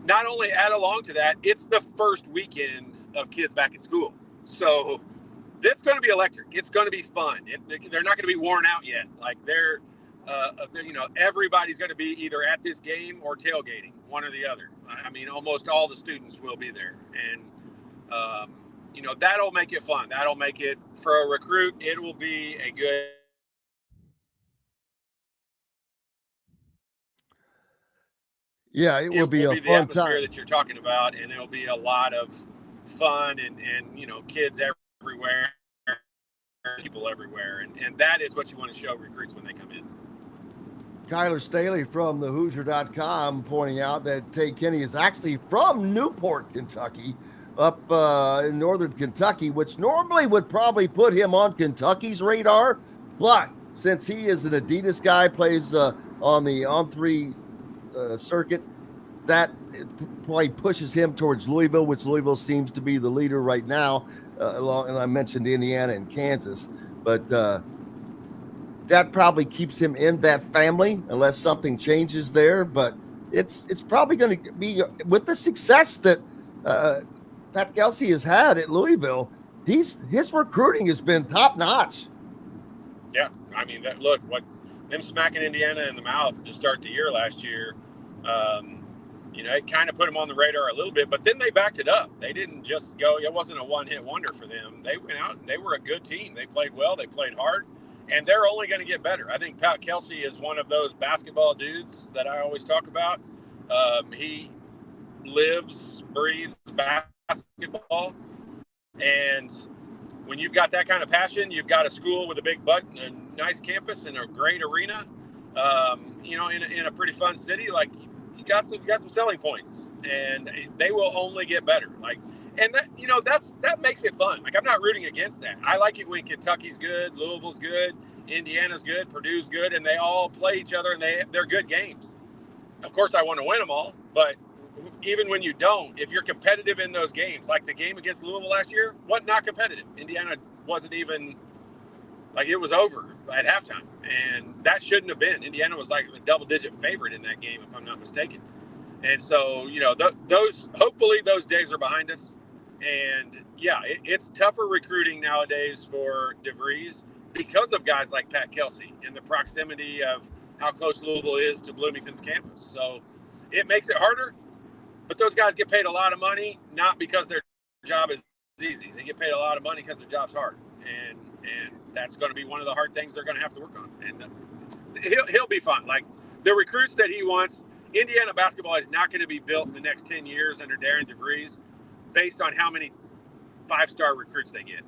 not only add along to that, it's the first weekend of kids back in school. So this is going to be electric. It's going to be fun. They're not going to be worn out yet. Like, they're you know, everybody's going to be either at this game or tailgating, one or the other. I mean, almost all the students will be there. And, you know, that'll make it fun. That'll make it, for a recruit, it will be a good. Yeah, it will be a fun time that you're talking about, and it'll be a lot of fun and you know, kids everywhere, people everywhere, and that is what you want to show recruits when they come in. Kyler Staley from the Hoosier.com pointing out that Tay Kenny is actually from Newport, Kentucky, up in northern Kentucky, which normally would probably put him on Kentucky's radar, but since he is an Adidas guy, plays on the On-3 circuit, that probably pushes him towards Louisville, which Louisville seems to be the leader right now. And I mentioned Indiana and Kansas, but that probably keeps him in that family unless something changes there. But it's probably going to be, with the success that Pat Kelsey has had at Louisville, his recruiting has been top notch. Yeah, I mean, what them smacking Indiana in the mouth to start the year last year. You know, it kind of put them on the radar a little bit, but then they backed it up. They didn't just go, it wasn't a one-hit wonder for them. They went out and they were a good team. They played well, they played hard, and they're only going to get better. I think Pat Kelsey is one of those basketball dudes that I always talk about. He lives, breathes basketball, and when you've got that kind of passion, you've got a school with a big butt and a nice campus and a great arena, you know, in a pretty fun city, like, you got some selling points, and they will only get better. Like, and that, you know, that makes it fun. Like, I'm not rooting against that. I like it when Kentucky's good, Louisville's good, Indiana's good, Purdue's good, and they all play each other, and they're good games. Of course, I want to win them all, but even when you don't, if you're competitive in those games, like the game against Louisville last year, wasn't not competitive. Indiana wasn't even, like, it was over at halftime, and that shouldn't have been. Indiana was like a double-digit favorite in that game, if I'm not mistaken. And so, you know, hopefully those days are behind us. And yeah, it's tougher recruiting nowadays for DeVries because of guys like Pat Kelsey and the proximity of how close Louisville is to Bloomington's campus. So it makes it harder, but those guys get paid a lot of money, not because their job is easy. They get paid a lot of money because their job's hard. And that's going to be one of the hard things they're going to have to work on. And he'll be fine. Like, the recruits that he wants, Indiana basketball is not going to be built in the next 10 years under Darren DeVries based on how many 5-star recruits they get.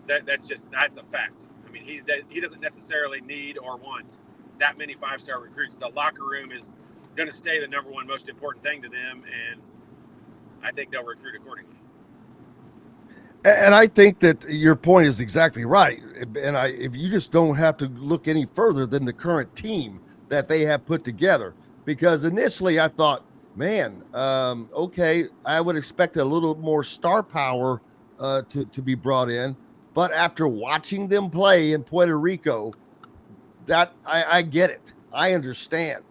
That's a fact. I mean, he doesn't necessarily need or want that many 5-star recruits. The locker room is going to stay the number one most important thing to them, and I think they'll recruit accordingly. And I think that your point is exactly right. And if you just don't have to look any further than the current team that they have put together, because initially I thought, Man, okay, I would expect a little more star power to be brought in, but after watching them play in Puerto Rico, that I get it. I understand.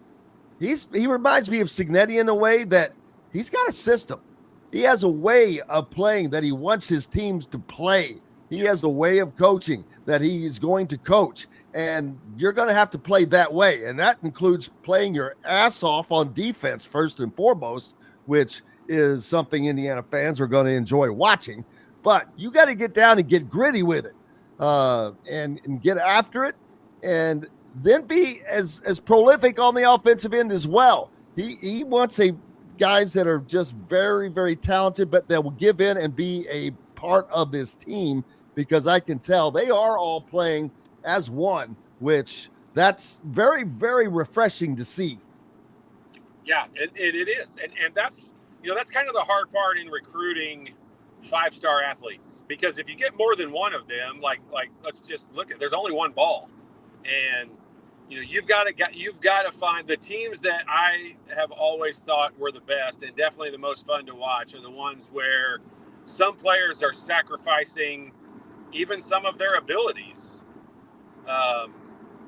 He reminds me of Signetti in a way that he's got a system. He has a way of playing that he wants his teams to play. He has a way of coaching that he is going to coach, and you're going to have to play that way. And that includes playing your ass off on defense, first and foremost, which is something Indiana fans are going to enjoy watching. But you got to get down and get gritty with it and get after it, and then be as prolific on the offensive end as well. He wants guys that are just very, very talented, but that will give in and be a part of this team, because I can tell they are all playing as one, which that's very, very refreshing to see. Yeah, it is. And that's, that's kind of the hard part in recruiting 5-star athletes, because if you get more than one of them, like let's just look at, there's only one ball, and you've got to find the teams that I have always thought were the best and definitely the most fun to watch are the ones where some players are sacrificing even some of their abilities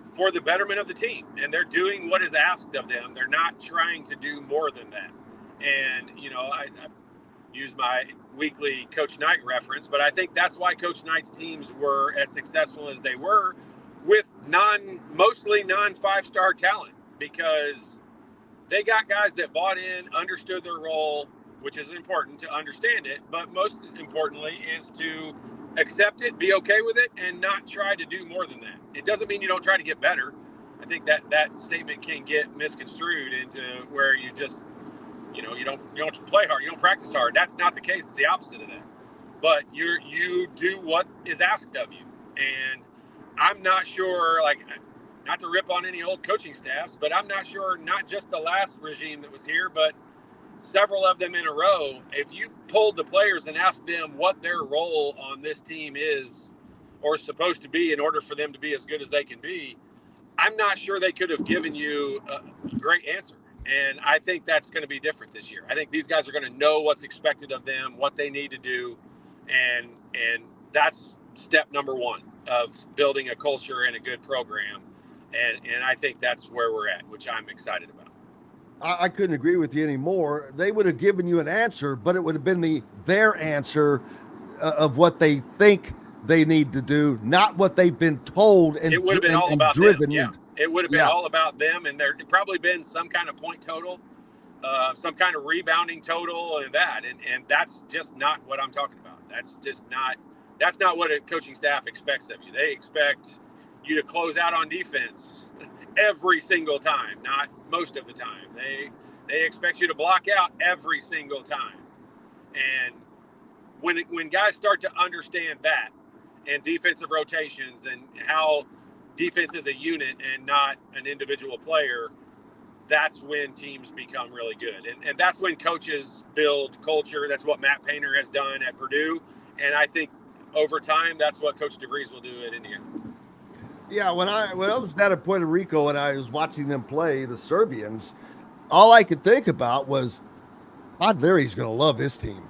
for the betterment of the team, and they're doing what is asked of them. They're not trying to do more than that. And I use my weekly Coach Knight reference, but I think that's why Coach Knight's teams were as successful as they were, with mostly non-5-star talent, because they got guys that bought in, understood their role, which is important to understand it, but most importantly is to accept it, be okay with it, and not try to do more than that. It doesn't mean you don't try to get better. I think that statement can get misconstrued into where you just, you don't play hard, you don't practice hard. That's not the case. It's the opposite of that. But you do what is asked of you. And I'm not sure, not to rip on any old coaching staffs, but I'm not sure, not just the last regime that was here, but several of them in a row, if you pulled the players and asked them what their role on this team is or supposed to be in order for them to be as good as they can be, I'm not sure they could have given you a great answer. And I think that's going to be different this year. I think these guys are going to know what's expected of them, what they need to do, and that's step number one of building a culture and a good program. And I think that's where we're at, which I'm excited about. I couldn't agree with you anymore. They would have given you an answer, but it would have been their answer of what they think they need to do, not what they've been told. And it would have been all about driven. Them. Yeah, it would have been all about them, and there'd probably been some kind of point total, some kind of rebounding total, and that's just not what I'm talking about. That's not what a coaching staff expects of you. They expect you to close out on defense every single time, not most of the time. They expect you to block out every single time. And when guys start to understand that, and defensive rotations and how defense is a unit and not an individual player, that's when teams become really good. And that's when coaches build culture. That's what Matt Painter has done at Purdue. And I think over time, that's what Coach DeVries will do at Indiana. Yeah, when I was down in Puerto Rico and I was watching them play the Serbians, all I could think about was Todd Liry's going to love this team.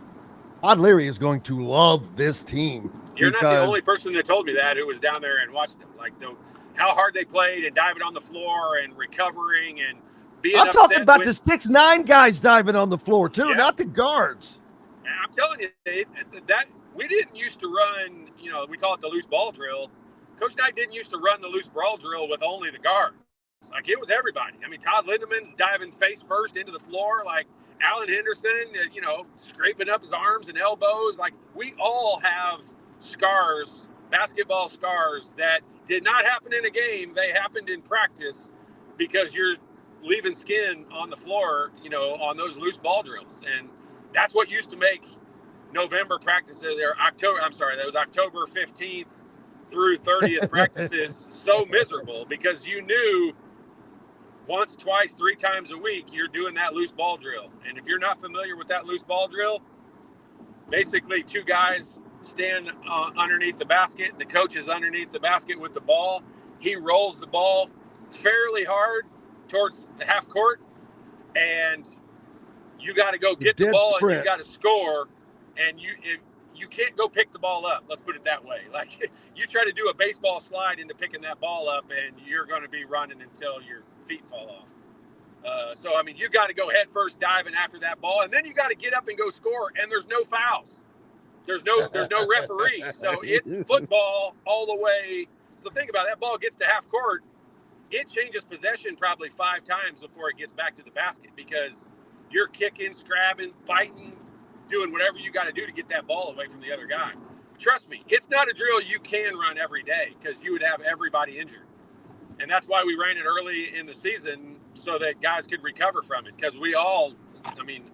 Todd Liry is going to love this team. You're not the only person that told me that who was down there and watched them. How hard they played and diving on the floor and recovering and being I'm talking about the 6'9" guys diving on the floor too, not the guards. And I'm telling you, that we didn't used to run, we call it the loose ball drill. Coach Knight didn't used to run the loose ball drill with only the guards. It was everybody. I mean, Todd Lindemann's diving face first into the floor, Alan Henderson, scraping up his arms and elbows. We all have scars, basketball scars, that did not happen in a game. They happened in practice because you're leaving skin on the floor, on those loose ball drills. And that's what used to make November practices, or that was October 15th through 30th practices so miserable, because you knew once, twice, 3 times a week, you're doing that loose ball drill. And if you're not familiar with that loose ball drill, basically 2 guys stand underneath the basket. The coach is underneath the basket with the ball. He rolls the ball fairly hard towards the half court, and you got to go get the ball sprint. and you got to score, and you can't go pick the ball up. Let's put it that way. Like, you try to do a baseball slide into picking that ball up, and you're going to be running until your feet fall off. So, I mean, you got to go head first diving after that ball, and then you got to get up and go score, and there's no fouls. There's no referee. So it's football all the way. So think about it. That ball gets to half court. It changes possession probably 5 times before it gets back to the basket, because you're kicking, scrabbing, fighting, doing whatever you got to do to get that ball away from the other guy. Trust me, it's not a drill you can run every day, because you would have everybody injured. And that's why we ran it early in the season, so that guys could recover from it. Because we all, I mean,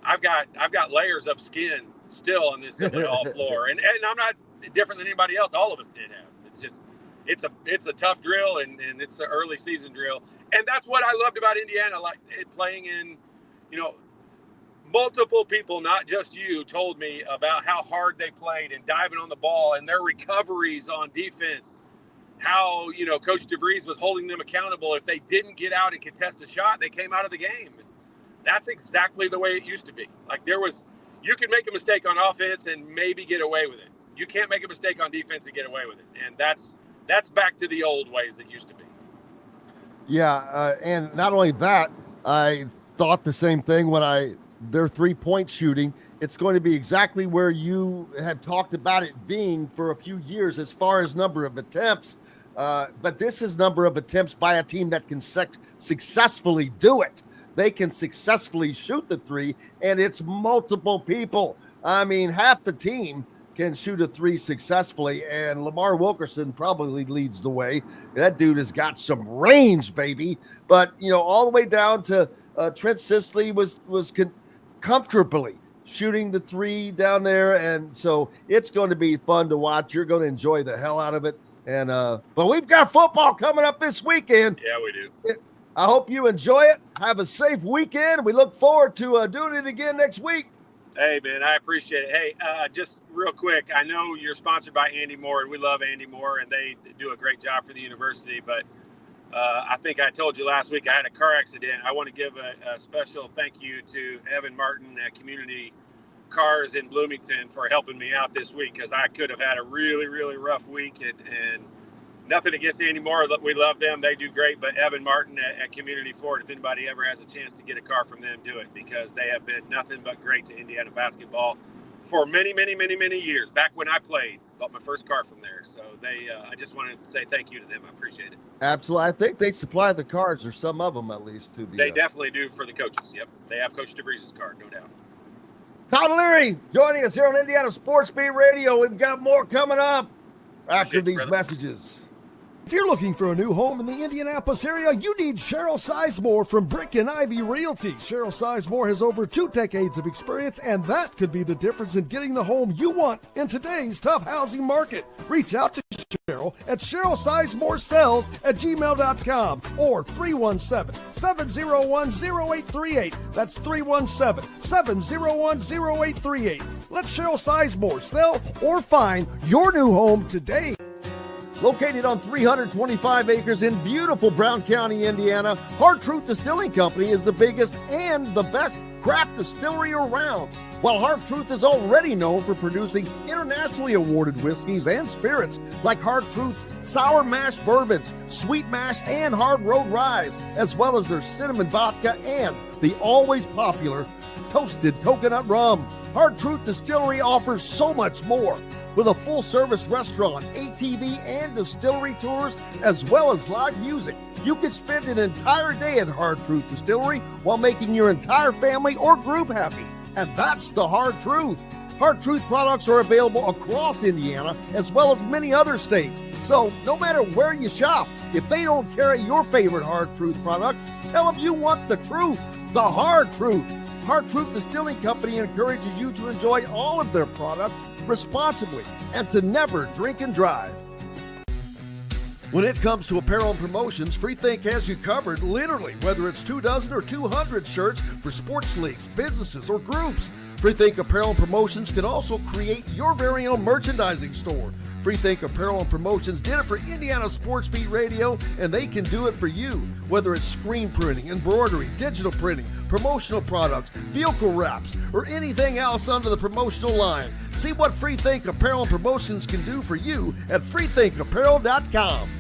I've got layers of skin still on this all floor, and I'm not different than anybody else. All of us did have. It's just, it's a tough drill, and it's an early season drill, and that's what I loved about Indiana. Like, it playing in, multiple people, not just you, told me about how hard they played and diving on the ball and their recoveries on defense. How, Coach DeVries was holding them accountable. If they didn't get out and contest a shot, they came out of the game. That's exactly the way it used to be. Like, you could make a mistake on offense and maybe get away with it. You can't make a mistake on defense and get away with it. And that's back to the old ways it used to be. Yeah, and not only that, I thought the same thing when their 3-point shooting. It's going to be exactly where you had talked about it being for a few years as far as number of attempts. But this is number of attempts by a team that can successfully do it. They can successfully shoot the 3, and it's multiple people. I mean, half the team can shoot a 3 successfully, and Lamar Wilkerson probably leads the way. That dude has got some range, baby. But, all the way down to Trent Sisley was comfortably shooting the 3 down there, and so it's going to be fun to watch. You're going to enjoy the hell out of it. And but we've got football coming up this weekend. Yeah, we do. I hope you enjoy it. Have a safe weekend. We look forward to doing it again next week. Hey, man, I appreciate it. Hey, just real quick, I know you're sponsored by Andy Moore, and we love Andy Moore, and they do a great job for the university. But I think I told you last week I had a car accident. I want to give a special thank you to Evan Martin at Community Cars in Bloomington for helping me out this week, because I could have had a really, really rough week. And nothing against Andy Moore. We love them. They do great. But Evan Martin at Community Ford, if anybody ever has a chance to get a car from them, do it, because they have been nothing but great to Indiana basketball for many, many, many, many years. Back when I played, bought my first car from there. So I just wanted to say thank you to them. I appreciate it. Absolutely. I think they supply the cars, or some of them at least, to the. They definitely do for the coaches. Yep. They have Coach DeVries' car, no doubt. Todd Liry joining us here on Indiana Sports Beat Radio. We've got more coming up after these messages. If you're looking for a new home in the Indianapolis area, you need Cheryl Sizemore from Brick and Ivy Realty. Cheryl Sizemore has over 2 decades of experience, and that could be the difference in getting the home you want in today's tough housing market. Reach out to Cheryl at CherylSizemore@gmail.com or 317-701-0838. That's 317-701-0838. Let Cheryl Sizemore sell or find your new home today. Located on 325 acres in beautiful Brown County, Indiana, Hard Truth Distilling Company is the biggest and the best craft distillery around. While Hard Truth is already known for producing internationally awarded whiskeys and spirits like Hard Truth's sour mash bourbons, sweet mash, and hard road ryes, as well as their cinnamon vodka and the always popular toasted coconut rum. Hard Truth Distillery offers so much more. With a full-service restaurant, ATV, and distillery tours, as well as live music, you can spend an entire day at Hard Truth Distillery while making your entire family or group happy. And that's the Hard Truth. Hard Truth products are available across Indiana, as well as many other states. So no matter where you shop, if they don't carry your favorite Hard Truth product, tell them you want the truth, the Hard Truth. Hard Truth Distilling Company encourages you to enjoy all of their products responsibly and to never drink and drive. When it comes to apparel and promotions, Freethink has you covered, literally, whether it's 24 or 200 shirts for sports leagues, businesses, or groups. Freethink Apparel and Promotions can also create your very own merchandising store. Freethink Apparel and Promotions did it for Indiana Sports Beat Radio, and they can do it for you. Whether it's screen printing, embroidery, digital printing, promotional products, vehicle wraps, or anything else under the promotional line. See what Freethink Apparel and Promotions can do for you at freethinkapparel.com.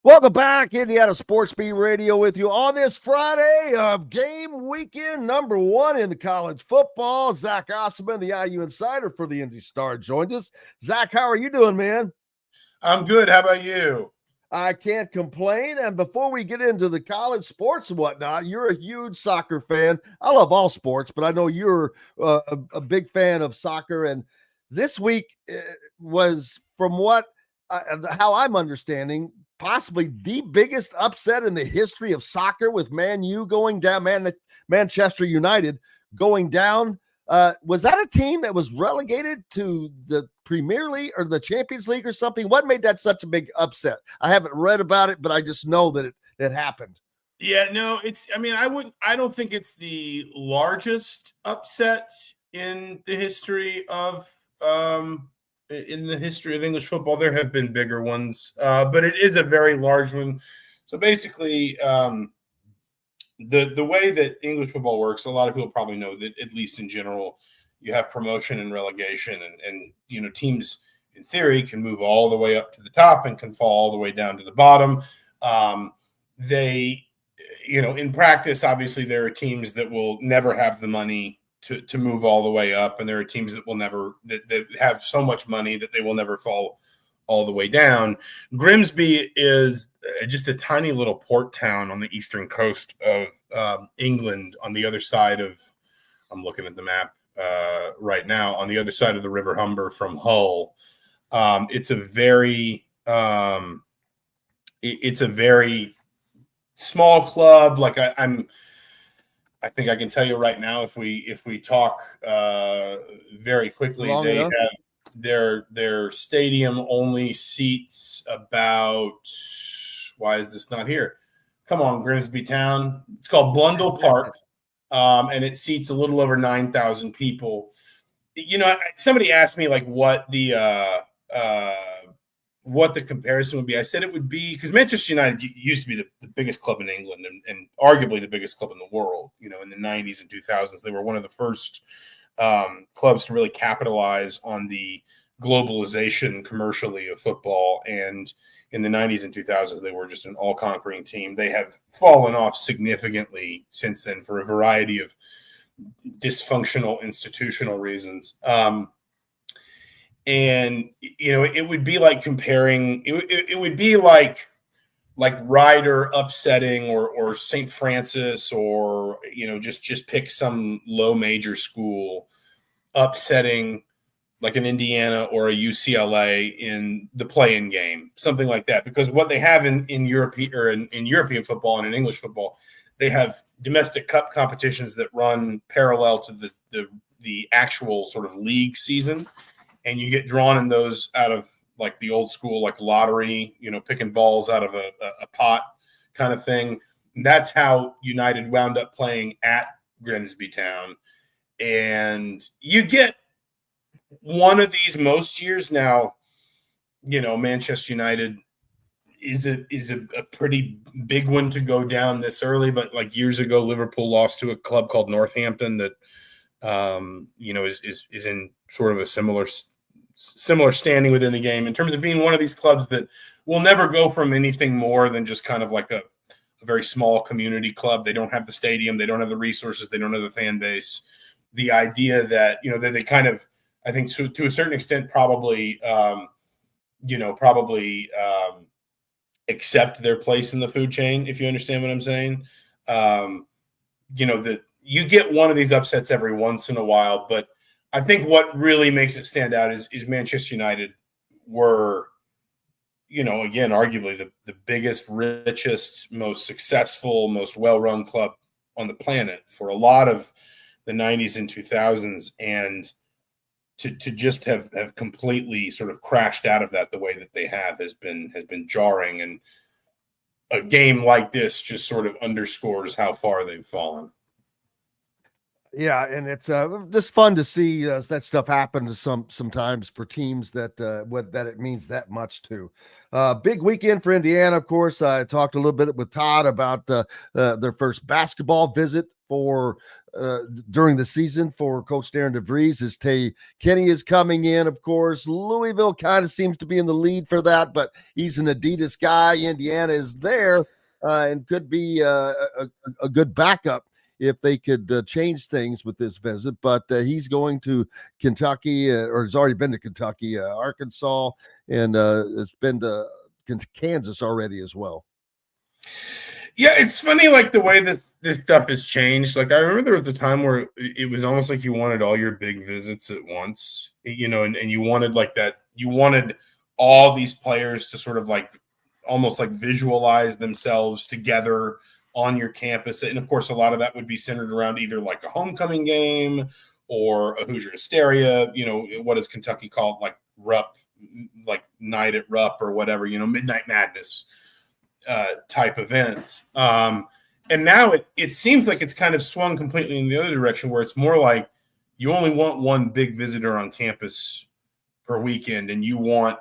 Welcome back, Indiana Sports Beat Radio with you on this Friday of game weekend number 1 in the college football. Zach Osterman, the IU Insider for the Indy Star, joined us. Zach, how are you doing, man? I'm good. How about you? I can't complain. And before we get into the college sports and whatnot, you're a huge soccer fan. I love all sports, but I know you're a big fan of soccer. And this week was, from how I'm understanding, possibly the biggest upset in the history of soccer, with Manchester United going down. Was that a team that was relegated to the Premier League or the Champions League or something? What made that such a big upset? I haven't read about it, but I just know that it happened. Yeah, no, I don't think it's the largest upset in the history of English football. There have been bigger ones, but it is a very large one. So basically, the way that English football works, a lot of people probably know that, at least in general, you have promotion and relegation, and teams in theory can move all the way up to the top and can fall all the way down to the bottom. In practice, obviously there are teams that will never have the money to move all the way up, and there are teams that will never that have so much money that they will never fall all the way down. Grimsby is just a tiny little port town on the eastern coast of England, on the other side of, I'm looking at the map right now, on the other side of the River Humber from Hull. It's a very small club. Like I think I can tell you right now, if we talk very quickly, they have their stadium only seats about, why is this not here? Come on, Grimsby Town. It's called Blundell Park, and it seats a little over 9,000 people. Somebody asked me like what the comparison would be. I said it would be, because Manchester United used to be the biggest club in England and arguably the biggest club in the world. In the 90s and 2000s, they were one of the first clubs to really capitalize on the globalization commercially of football. And in the 90s and 2000s, they were just an all-conquering team. They have fallen off significantly since then for a variety of dysfunctional institutional reasons. And it would be like comparing. It would be like Ryder upsetting or St. Francis, or just pick some low major school upsetting like an Indiana or a UCLA in the play-in game, something like that. Because what they have in Europe, or in European football and in English football, they have domestic cup competitions that run parallel to the actual sort of league season. And you get drawn in those out of like the old school, like lottery, picking balls out of a pot kind of thing. And that's how United wound up playing at Grimsby Town. And you get one of these most years. Now, Manchester United is a pretty big one to go down this early. But like years ago, Liverpool lost to a club called Northampton that, is in sort of a similar standing within the game in terms of being one of these clubs that will never go from anything more than just kind of like a very small community club. They don't have the stadium. They don't have the resources. They don't have the fan base. The idea that, that they kind of, I think to a certain extent, probably accept their place in the food chain, if you understand what I'm saying. That you get one of these upsets every once in a while, but I think what really makes it stand out is Manchester United were, again, arguably the biggest, richest, most successful, most well-run club on the planet for a lot of the 90s and 2000s. And to just have completely sort of crashed out of that the way that they have has been jarring. And a game like this just sort of underscores how far they've fallen. Yeah, and it's just fun to see that stuff happen to sometimes for teams that that it means that much to. Big weekend for Indiana, of course. I talked a little bit with Todd about their first basketball visit for during the season for Coach Darren DeVries. As Kenny is coming in, of course. Louisville kind of seems to be in the lead for that, but he's an Adidas guy. Indiana is there and could be a good backup if they could change things with this visit. But he's going to Kentucky, or has already been to Kentucky, Arkansas, and it's been to Kansas already as well. Yeah, it's funny, like the way that this stuff has changed. Like I remember there was a time where it was almost like you wanted all your big visits at once, and you wanted like that. You wanted all these players to sort of like almost like visualize themselves together on your campus. And of course, a lot of that would be centered around either like a homecoming game or a Hoosier Hysteria, what does Kentucky call it? Like Rupp, like night at Rupp or whatever, Midnight Madness type events. And now it seems like it's kind of swung completely in the other direction, where it's more like you only want one big visitor on campus per weekend, and you want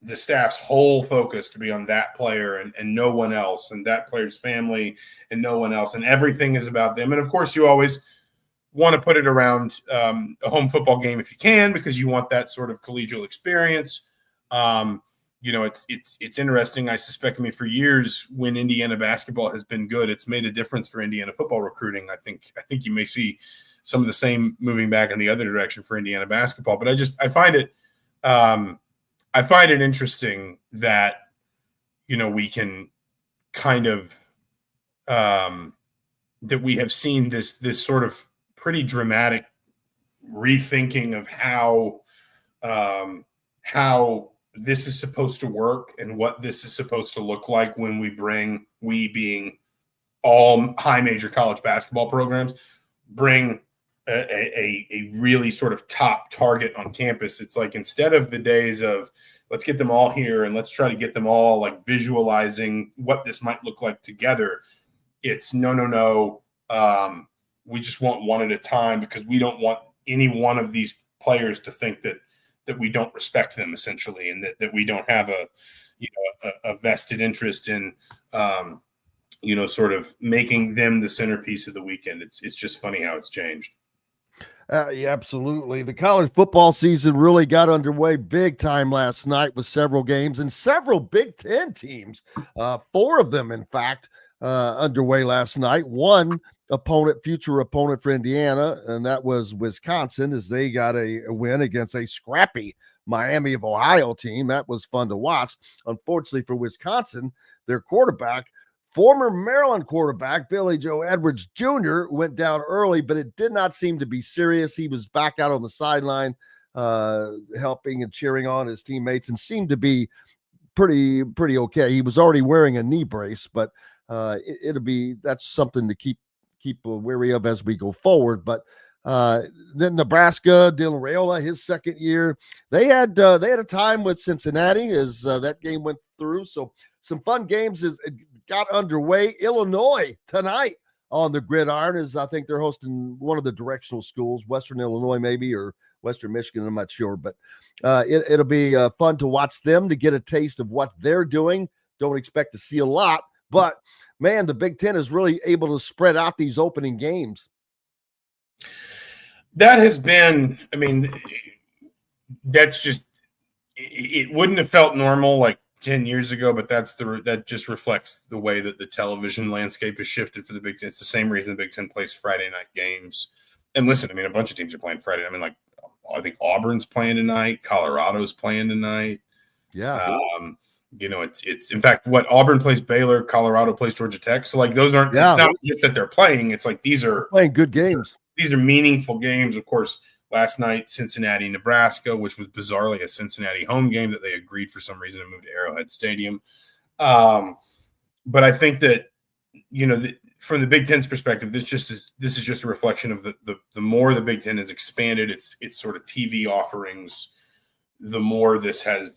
the staff's whole focus to be on that player and no one else, and that player's family and no one else. And everything is about them. And of course you always want to put it around a home football game if you can, because you want that sort of collegial experience. It's interesting. I suspect, for years when Indiana basketball has been good, it's made a difference for Indiana football recruiting. I think you may see some of the same moving back in the other direction for Indiana basketball, but I find it interesting that, we can kind of that we have seen this sort of pretty dramatic rethinking of how this is supposed to work and what this is supposed to look like when we being all high major college basketball programs, bring a really sort of top target on campus. It's like, instead of the days of let's get them all here and let's try to get them all like visualizing what this might look like together, it's no. We just want one at a time, because we don't want any one of these players to think that we don't respect them, essentially, and that we don't have a vested interest in sort of making them the centerpiece of the weekend. It's just funny how it's changed. Yeah, absolutely. The college football season really got underway big time last night with several games and several Big Ten teams. 4 of them, in fact, underway last night. One future opponent for Indiana, and that was Wisconsin, as they got a win against a scrappy Miami of Ohio team. That was fun to watch. Unfortunately for Wisconsin, their quarterback, former Maryland quarterback Billy Joe Edwards Jr., went down early, but it did not seem to be serious. He was back out on the sideline helping and cheering on his teammates, and seemed to be pretty okay. He was already wearing a knee brace, but that's something to keep wary of as we go forward. But then Nebraska, Dylan Raiola, his second year, they had a time with Cincinnati as that game went through. So some fun games as it got underway. Illinois tonight on the gridiron, as I think they're hosting one of the directional schools, Western Illinois maybe, or Western Michigan, I'm not sure. But it'll be fun to watch them, to get a taste of what they're doing. Don't expect to see a lot, but man, the Big Ten is really able to spread out these opening games. That has been, that's just, it wouldn't have felt normal like 10 years ago, but that just reflects the way that the television landscape has shifted for the Big Ten. It's the same reason the Big Ten plays Friday night games. And listen, a bunch of teams are playing Friday. I think Auburn's playing tonight. Colorado's playing tonight. Yeah. It's in fact what Auburn plays Baylor, Colorado plays Georgia Tech. So those aren't, it's not just that they're playing. It's like they're playing good games. These are meaningful games. Of course, last night, Cincinnati, Nebraska, which was bizarrely a Cincinnati home game that they agreed for some reason to move to Arrowhead Stadium. But I think that, from the Big Ten's perspective, this is just a reflection of the more the Big Ten has expanded its sort of TV offerings, the more this has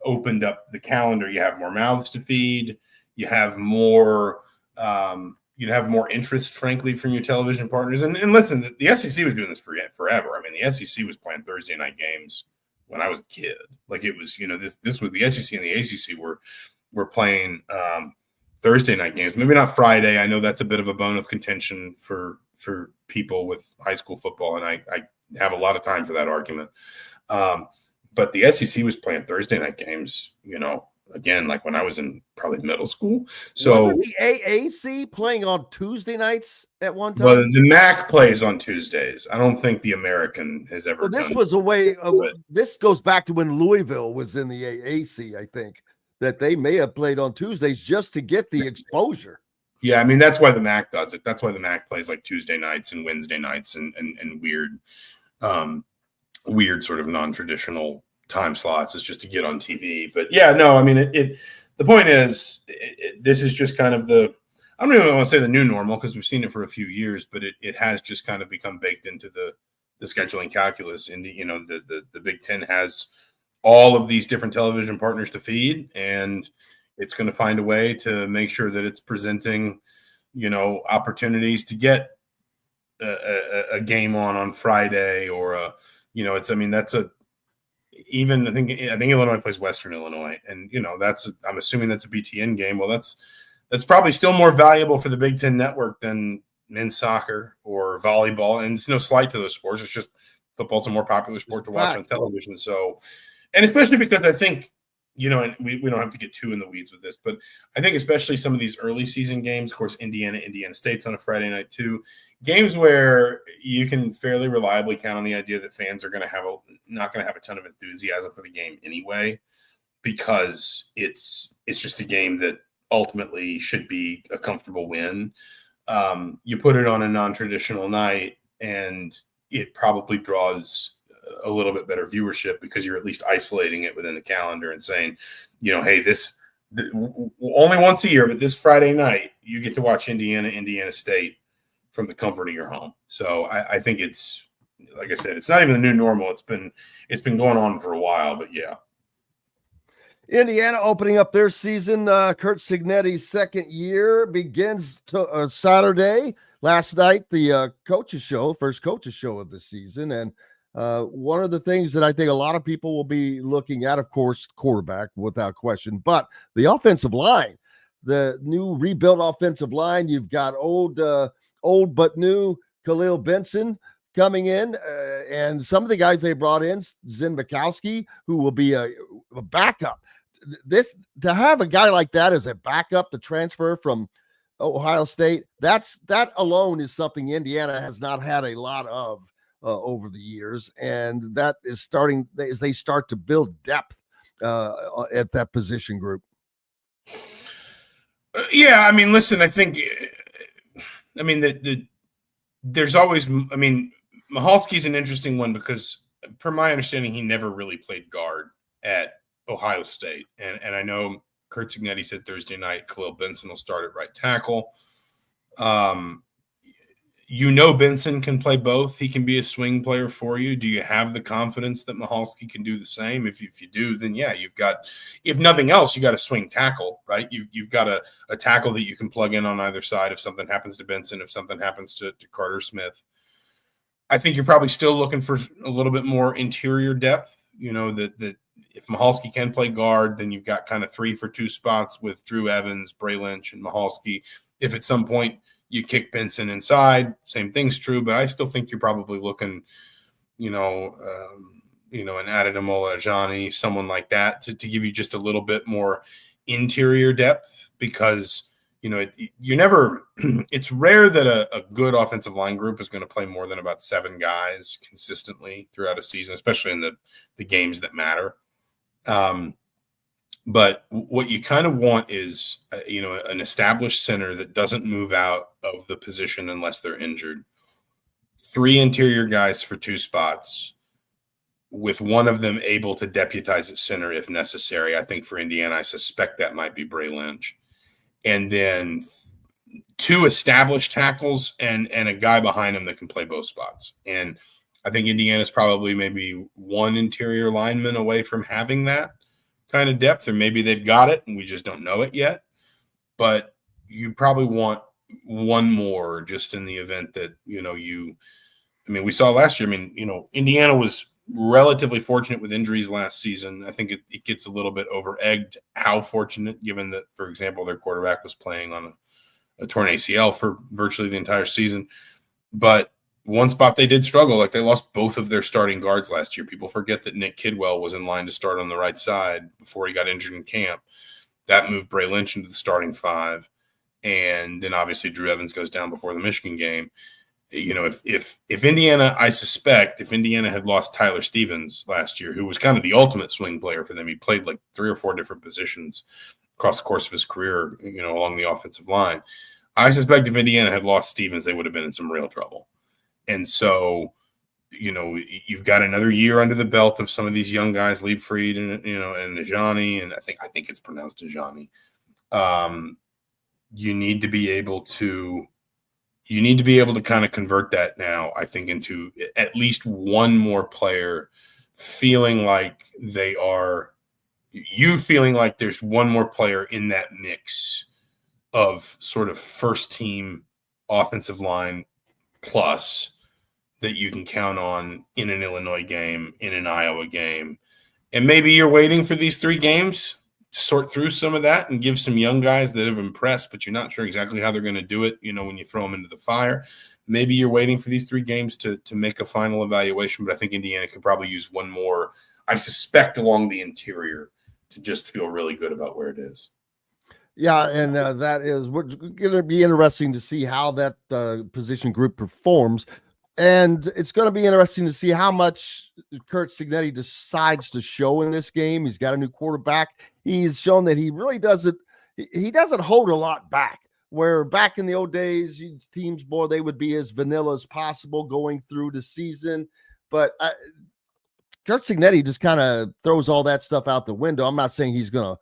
opened up the calendar. You have more mouths to feed. You have more you'd have more interest, frankly, from your television partners. And listen, the SEC was doing this forever. I mean, the SEC was playing Thursday night games when I was a kid. Like it was, this was the SEC and the ACC were playing Thursday night games. Maybe not Friday. I know that's a bit of a bone of contention for people with high school football, and I have a lot of time for that argument. But the SEC was playing Thursday night games, again, like when I was in probably middle school. So wasn't the AAC playing on Tuesday nights at one time? Well, the MAC plays on Tuesdays. I don't think the American has ever. Well, this done was a way of, it. this goes back to when Louisville was in the AAC, I think, that they may have played on Tuesdays just to get the exposure. Yeah, I mean, that's why the MAC does it. That's why the MAC plays like Tuesday nights and Wednesday nights and weird sort of non-traditional time slots, is just to get on TV. But yeah, no, I mean, the point is, this is just kind of I don't even want to say the new normal, because we've seen it for a few years, but it has just kind of become baked into the scheduling calculus. And the Big Ten has all of these different television partners to feed, and it's going to find a way to make sure that it's presenting, opportunities to get a game on Friday, or even I think Illinois plays Western Illinois, and I'm assuming that's a BTN game. Well, that's probably still more valuable for the Big Ten network than men's soccer or volleyball. And it's no slight to those sports. It's just football's a more popular sport to watch on television. So, and especially because I think, and we don't have to get too in the weeds with this, but I think especially some of these early season games, of course, Indiana State's on a Friday night too, games where you can fairly reliably count on the idea that fans are not going to have a ton of enthusiasm for the game anyway, because it's just a game that ultimately should be a comfortable win. You put it on a non-traditional night, and it probably draws a little bit better viewership, because you're at least isolating it within the calendar and saying, hey, this only once a year, but this Friday night you get to watch Indiana State from the comfort of your home. So I think it's, like I said, it's not even the new normal. It's been going on for a while, but yeah. Indiana opening up their season. Kurt Cignetti's second year begins Saturday. Last night, the first coaches show of the season. And one of the things that I think a lot of people will be looking at, of course, quarterback without question, but the offensive line, the new rebuilt offensive line. You've got old but new Khalil Benson coming in, and some of the guys they brought in, Zen Mikowski, who will be a backup. To have a guy like that as a backup to transfer from Ohio State, that alone is something Indiana has not had a lot of over the years, and that is starting as they start to build depth at that position group. Yeah, I mean, listen, I think, there's always, Michalski's an interesting one, because per my understanding, he never really played guard at Ohio State. And I know Kurt Cignetti said Thursday night Khalil Benson will start at right tackle. Benson can play both. He can be a swing player for you. Do you have the confidence that Michalski can do the same? If you do, then yeah, you've got, if nothing else, you got a swing tackle, right? You've got a tackle that you can plug in on either side if something happens to Benson, if something happens to Carter Smith. I think you're probably still looking for a little bit more interior depth. That if Michalski can play guard, then you've got kind of 3 for 2 spots with Drew Evans, Bray Lynch, and Michalski. If at some point you kick Benson inside, same thing's true, but I still think you're probably looking, an Adedemola Ajani, someone like that, to give you just a little bit more interior depth, because it's rare that a good offensive line group is going to play more than about 7 guys consistently throughout a season, especially in the games that matter. But what you kind of want is, an established center that doesn't move out of the position unless they're injured. 3 interior guys for 2 spots, with one of them able to deputize at center if necessary. I think for Indiana, I suspect that might be Bray Lynch. And then 2 established tackles and a guy behind him that can play both spots. And I think Indiana's probably maybe 1 interior lineman away from having that kind of depth, or maybe they've got it and we just don't know it yet. But you probably want one more just in the event that, we saw last year. Indiana was relatively fortunate with injuries last season. I think it gets a little bit over-egged how fortunate, given that, for example, their quarterback was playing on a torn ACL for virtually the entire season. But one spot they did struggle, like they lost both of their starting guards last year. People forget that Nick Kidwell was in line to start on the right side before he got injured in camp. That moved Bray Lynch into the starting five. And then obviously Drew Evans goes down before the Michigan game. If Indiana, I suspect if Indiana had lost Tyler Stevens last year, who was kind of the ultimate swing player for them, he played like 3 or 4 different positions across the course of his career, along the offensive line. I suspect if Indiana had lost Stevens, they would have been in some real trouble. And so, you've got another year under the belt of some of these young guys, Liebfried and Najani, and I think it's pronounced Najani. You need to be able to kind of convert that now, I think, into at least one more player feeling like feeling like there's one more player in that mix of sort of first team offensive line plus that you can count on in an Illinois game, in an Iowa game. And maybe you're waiting for these 3 games to sort through some of that and give some young guys that have impressed, but you're not sure exactly how they're going to do it, when you throw them into the fire. Maybe you're waiting for these 3 games to make a final evaluation, but I think Indiana could probably use one more, I suspect, along the interior to just feel really good about where it is. Yeah, and that is going to be interesting to see how that position group performs. And it's going to be interesting to see how much Curt Cignetti decides to show in this game. He's got a new quarterback. He's shown that he really doesn't hold a lot back. Where back in the old days, teams, they would be as vanilla as possible going through the season. But Curt Cignetti just kind of throws all that stuff out the window. I'm not saying he's going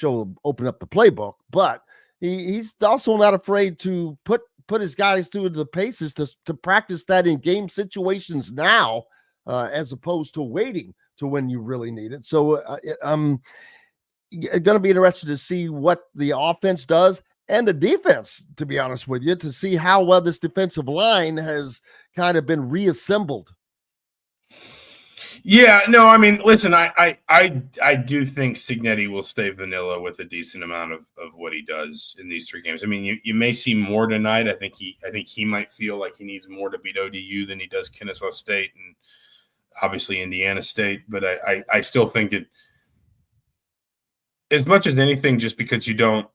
to open up the playbook, but he's also not afraid to put his guys through the paces to practice that in game situations now, as opposed to waiting to when you really need it. So I'm going to be interested to see what the offense does and the defense, to be honest with you, to see how well this defensive line has kind of been reassembled. Yeah, no, listen, I do think Cignetti will stay vanilla with a decent amount of what he does in these 3 games. You may see more tonight. I think he might feel like he needs more to beat ODU than he does Kennesaw State and obviously Indiana State. But I still think it, as much as anything, just because you don't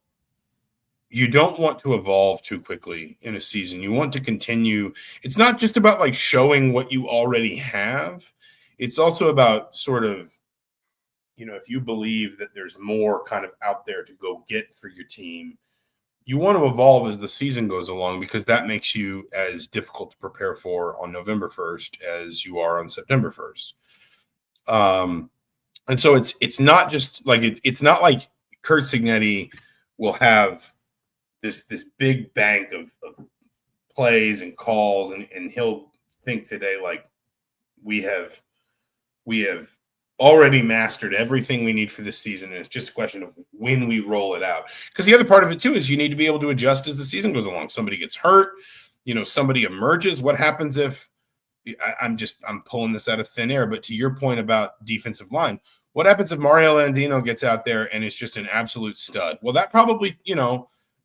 want to evolve too quickly in a season. You want to continue. It's not just about like showing what you already have. It's also about sort of, if you believe that there's more kind of out there to go get for your team, you want to evolve as the season goes along, because that makes you as difficult to prepare for on November 1st as you are on September 1st. And so it's not just like it's not like Curt Cignetti will have this big bank of plays and calls, and he'll think today like we have already mastered everything we need for this season, and it's just a question of when we roll it out. Because the other part of it too is you need to be able to adjust as the season goes along. Somebody gets hurt, somebody emerges. What happens if I'm pulling this out of thin air? But to your point about defensive line, what happens if Mario Landino gets out there and is just an absolute stud? Well, that probably,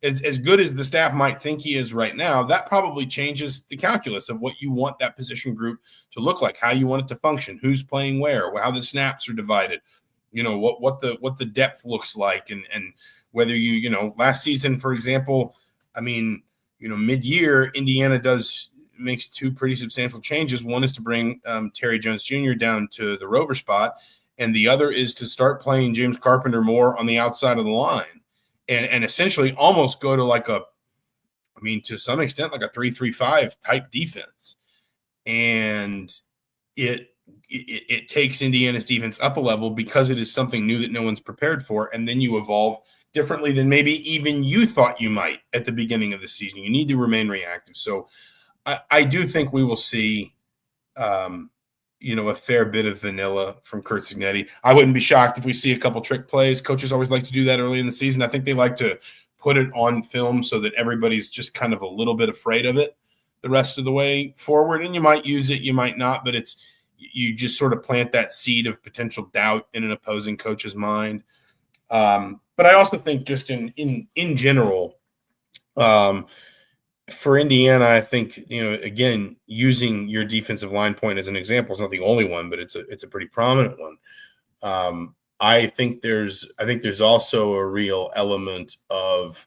as good as the staff might think he is right now, that probably changes the calculus of what you want that position group to look like, how you want it to function, who's playing where, how the snaps are divided, what the depth looks like, and whether last season, for example, mid-year Indiana makes 2 pretty substantial changes. One is to bring Terry Jones Jr. down to the rover spot, and the other is to start playing James Carpenter more on the outside of the line. And essentially almost go to to some extent, like a 3-3-5 type defense. And it takes Indiana's defense up a level because it is something new that no one's prepared for. And then you evolve differently than maybe even you thought you might at the beginning of the season. You need to remain reactive. So I do think we will see, a fair bit of vanilla from Curt Cignetti. I wouldn't be shocked if we see a couple trick plays. Coaches always like to do that early in the season. I think they like to put it on film so that everybody's just kind of a little bit afraid of it the rest of the way forward. And you might use it, you might not, but you just sort of plant that seed of potential doubt in an opposing coach's mind. But I also think just in general, for Indiana, I think, again, using your defensive line point as an example is not the only one, but it's a pretty prominent one. I think there's also a real element of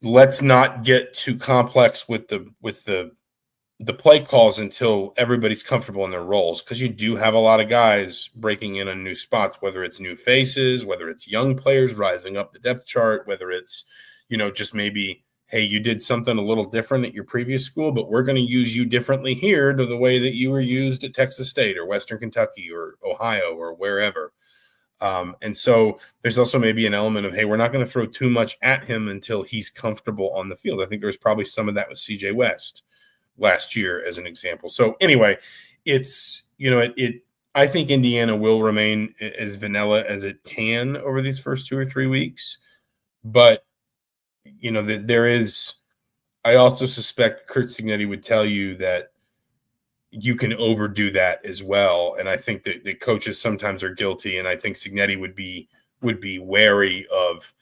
let's not get too complex with the play calls until everybody's comfortable in their roles, because you do have a lot of guys breaking in on new spots, whether it's new faces, whether it's young players rising up the depth chart, whether it's just maybe, hey, you did something a little different at your previous school, but we're going to use you differently here to the way that you were used at Texas State or Western Kentucky or Ohio or wherever. And so there's also maybe an element of, hey, we're not going to throw too much at him until he's comfortable on the field. I think there's probably some of that with CJ West last year as an example. So anyway, it's, I think Indiana will remain as vanilla as it can over these first 2 or 3 weeks, but I also suspect Curt Cignetti would tell you that you can overdo that as well. And I think that the coaches sometimes are guilty. And I think Cignetti would be wary of,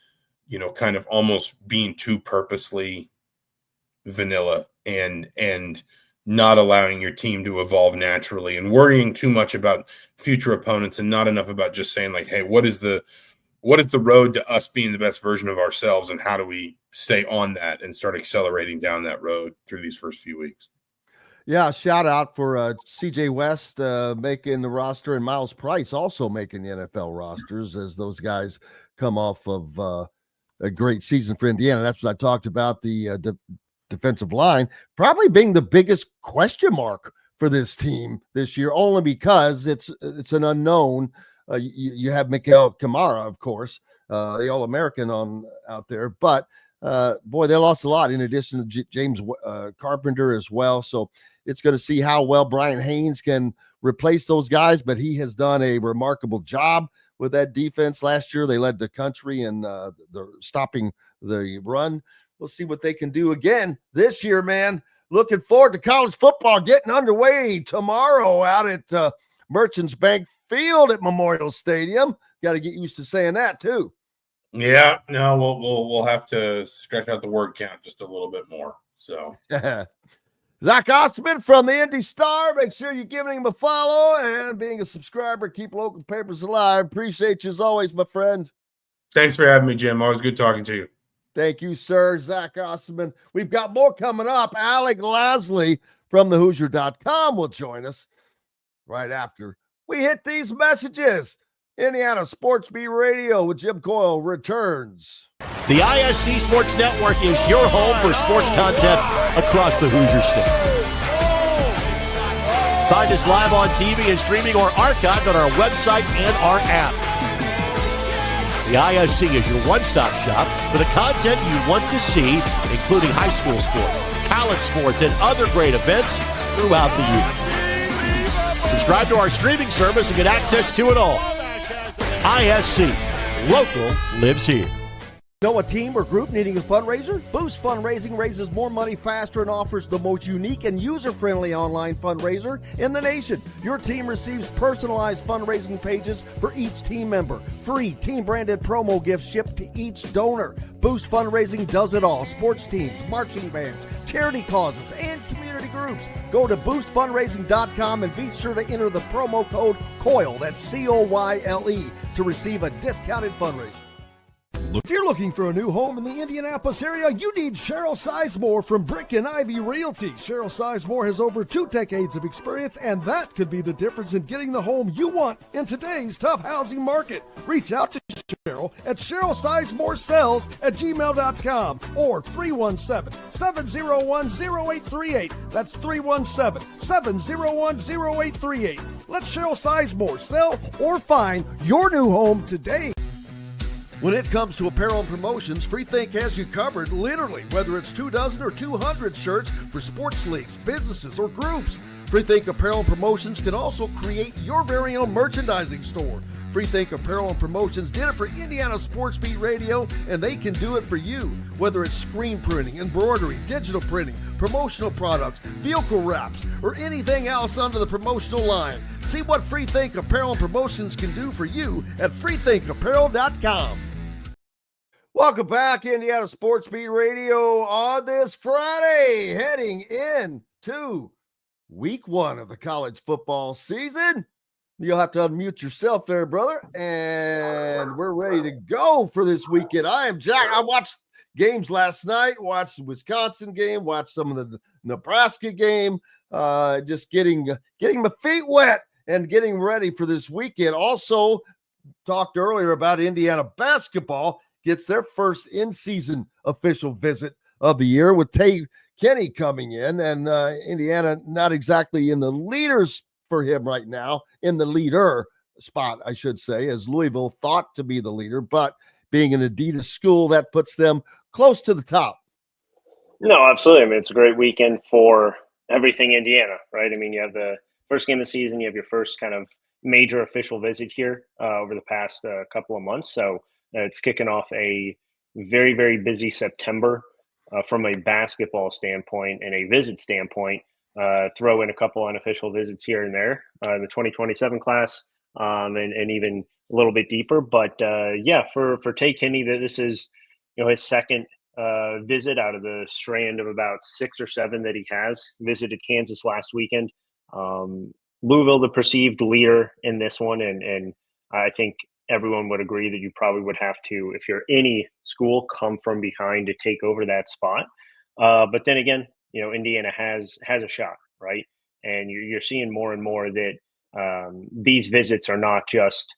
kind of almost being too purposely vanilla and not allowing your team to evolve naturally and worrying too much about future opponents and not enough about just saying like, hey, what is the road to us being the best version of ourselves, and how do we stay on that and start accelerating down that road through these first few weeks? Yeah, shout out for CJ West making the roster, and Miles Price also making the NFL rosters, as those guys come off of a great season for Indiana. That's what I talked about, the defensive line probably being the biggest question mark for this team this year, only because it's an unknown. You have Mikael Kamara, of course, the All-American out there, but boy, they lost a lot in addition to James Carpenter as well. So it's going to see how well Brian Haynes can replace those guys, but he has done a remarkable job with that defense. Last year, they led the country in stopping the run. We'll see what they can do again this year, man. Looking forward to college football getting underway tomorrow out at Merchants Bank Field at Memorial Stadium. Got to get used to saying that too. Yeah, no, we'll have to stretch out the word count just a little bit more. So Zach Osterman from the Indy Star. Make sure you're giving him a follow and being a subscriber. Keep local papers alive. Appreciate you as always, my friend. Thanks for having me, Jim. Always good talking to you. Thank you, sir. Zach Osterman. We've got more coming up. Alec Lasley from thehoosier.com will join us right after we hit these messages. Indiana Sports Beat Radio with Jim Coyle returns. The ISC Sports Network is your home for sports content across the Hoosier State. Find us live on TV and streaming or archived on our website and our app. The ISC is your one-stop shop for the content you want to see, including high school sports, college sports, and other great events throughout the year. Subscribe to our streaming service and get access to it all. ISC. Local lives here. Know a team or group needing a fundraiser? Boost Fundraising raises more money faster and offers the most unique and user-friendly online fundraiser in the nation. Your team receives personalized fundraising pages for each team member. Free team-branded promo gifts shipped to each donor. Boost Fundraising does it all. Sports teams, marching bands, charity causes, and community groups. Go to boostfundraising.com and be sure to enter the promo code COYLE, that's COYLE, to receive a discounted fundraiser. If you're looking for a new home in the Indianapolis area, you need Cheryl Sizemore from Brick and Ivy Realty. Cheryl Sizemore has over 2 decades of experience, and that could be the difference in getting the home you want in today's tough housing market. Reach out to Cheryl at CherylSizemore@gmail.com or 317-701-0838. That's 317-701-0838. Let Cheryl Sizemore sell or find your new home today. When it comes to apparel and promotions, Freethink has you covered, literally, whether it's 24 or 200 shirts for sports leagues, businesses, or groups. Freethink Apparel and Promotions can also create your very own merchandising store. Freethink Apparel and Promotions did it for Indiana Sports Beat Radio, and they can do it for you. Whether it's screen printing, embroidery, digital printing, promotional products, vehicle wraps, or anything else under the promotional line. See what Freethink Apparel and Promotions can do for you at freethinkapparel.com. Welcome back, Indiana Sports Beat Radio, on this Friday, heading into week 1 of the college football season. You'll have to unmute yourself there, brother, and we're ready to go for this weekend. I am Jack. I watched games last night, watched the Wisconsin game, watched some of the Nebraska game, just getting my feet wet and getting ready for this weekend. Also, talked earlier about Indiana basketball gets their first in-season official visit of the year with Tate Kenny coming in, and Indiana not exactly in the leaders for him right now, in the leader spot, I should say, as Louisville thought to be the leader, but being an Adidas school, that puts them close to the top. No, absolutely. I mean, it's a great weekend for everything Indiana, right? I mean, you have the first game of the season, you have your first kind of major official visit here over the past couple of months. So it's kicking off a very, very busy September from a basketball standpoint and a visit standpoint. Throw in a couple unofficial visits here and there, the 2027 class, and even a little bit deeper. But yeah, for Tate Kenny, this is his second visit out of the strand of about 6 or 7 that he has. Visited Kansas last weekend. Louisville, the perceived leader in this one, and I think everyone would agree that you probably would have to, if you're any school, come from behind to take over that spot. But then again, Indiana has a shot, right? And you're seeing more and more that these visits are not just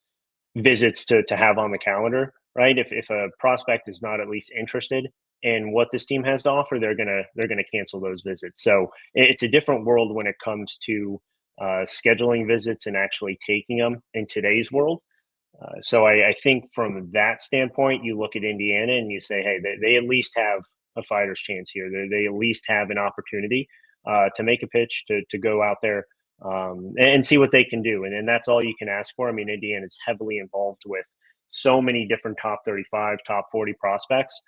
visits to have on the calendar, right? If a prospect is not at least interested in what this team has to offer, they're gonna cancel those visits. So it's a different world when it comes to scheduling visits and actually taking them in today's world. So I think from that standpoint, you look at Indiana and you say, hey, they at least have a fighter's chance here. They at least have an opportunity to make a pitch, to go out there and see what they can do. And that's all you can ask for. I mean, Indiana is heavily involved with so many different top 35, top 40 prospects.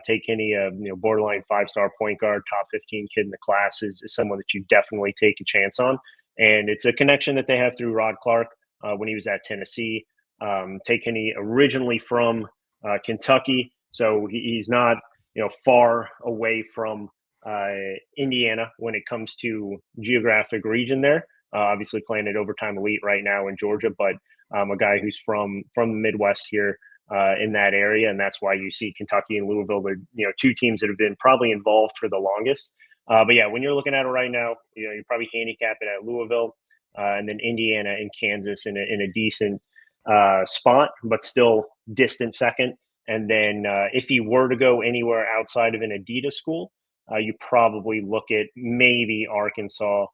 Tate Kenny, borderline 5-star point guard, top 15 kid in the class is someone that you definitely take a chance on. And it's a connection that they have through Rod Clark when he was at Tennessee. Tate Kenny originally from Kentucky, so he's not far away from Indiana when it comes to geographic region there. Obviously playing at Overtime Elite right now in Georgia, but a guy who's from the Midwest here in that area, and that's why you see Kentucky and Louisville, the two teams that have been probably involved for the longest. But yeah, when you're looking at it right now, you're probably handicapping at Louisville and then Indiana and Kansas in a decent spot, but still distant second. And then if you were to go anywhere outside of an Adidas school, you probably look at maybe Arkansas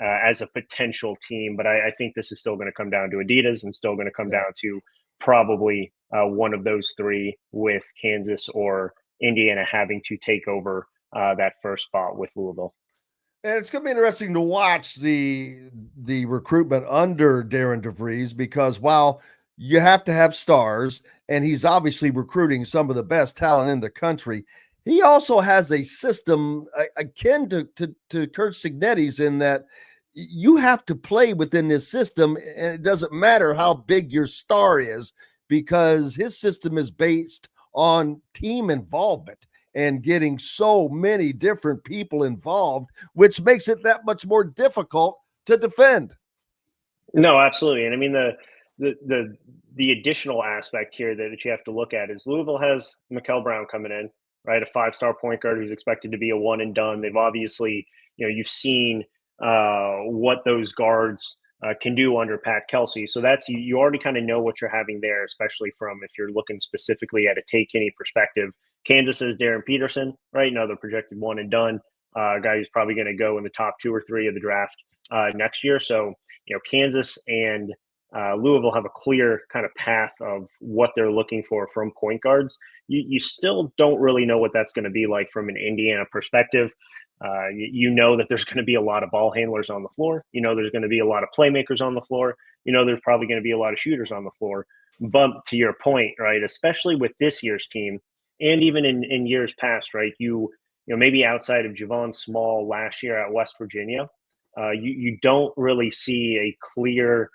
as a potential team. But I think this is still going to come down to Adidas and still going to come down to probably one of those three, with Kansas or Indiana having to take over that first spot with Louisville. And it's going to be interesting to watch the recruitment under Darren DeVries, because while you have to have stars, and he's obviously recruiting some of the best talent in the country, he also has a system akin to Kurt Signetti's, in that you have to play within this system, and it doesn't matter how big your star is, because his system is based on team involvement and getting so many different people involved, which makes it that much more difficult to defend. No, absolutely. And I mean, the additional aspect here that you have to look at is Louisville has Mikel Brown coming in, right? A 5-star point guard who's expected to be a one and done. They've obviously, you've seen what those guards can do under Pat Kelsey. So that's, you already kind of know what you're having there, especially from, if you're looking specifically at a Tate Kenny perspective. Kansas is Darren Peterson, right? Another projected one and done guy who's probably going to go in the top 2 or 3 of the draft next year. So, Kansas and Louisville have a clear kind of path of what they're looking for from point guards. You still don't really know what that's going to be like from an Indiana perspective. You know that there's going to be a lot of ball handlers on the floor. You know there's going to be a lot of playmakers on the floor. You know there's probably going to be a lot of shooters on the floor. But to your point, right, especially with this year's team and even in years past, right, you know maybe outside of Javon Small last year at West Virginia, you don't really see a clear,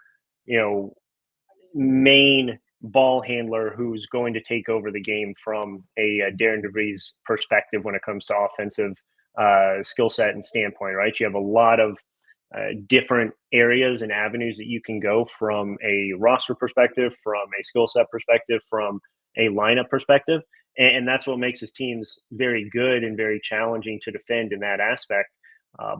main ball handler who's going to take over the game from a Darren DeVries perspective when it comes to offensive skill set and standpoint, right? You have a lot of different areas and avenues that you can go from a roster perspective, from a skill set perspective, from a lineup perspective. And that's what makes his teams very good and very challenging to defend in that aspect.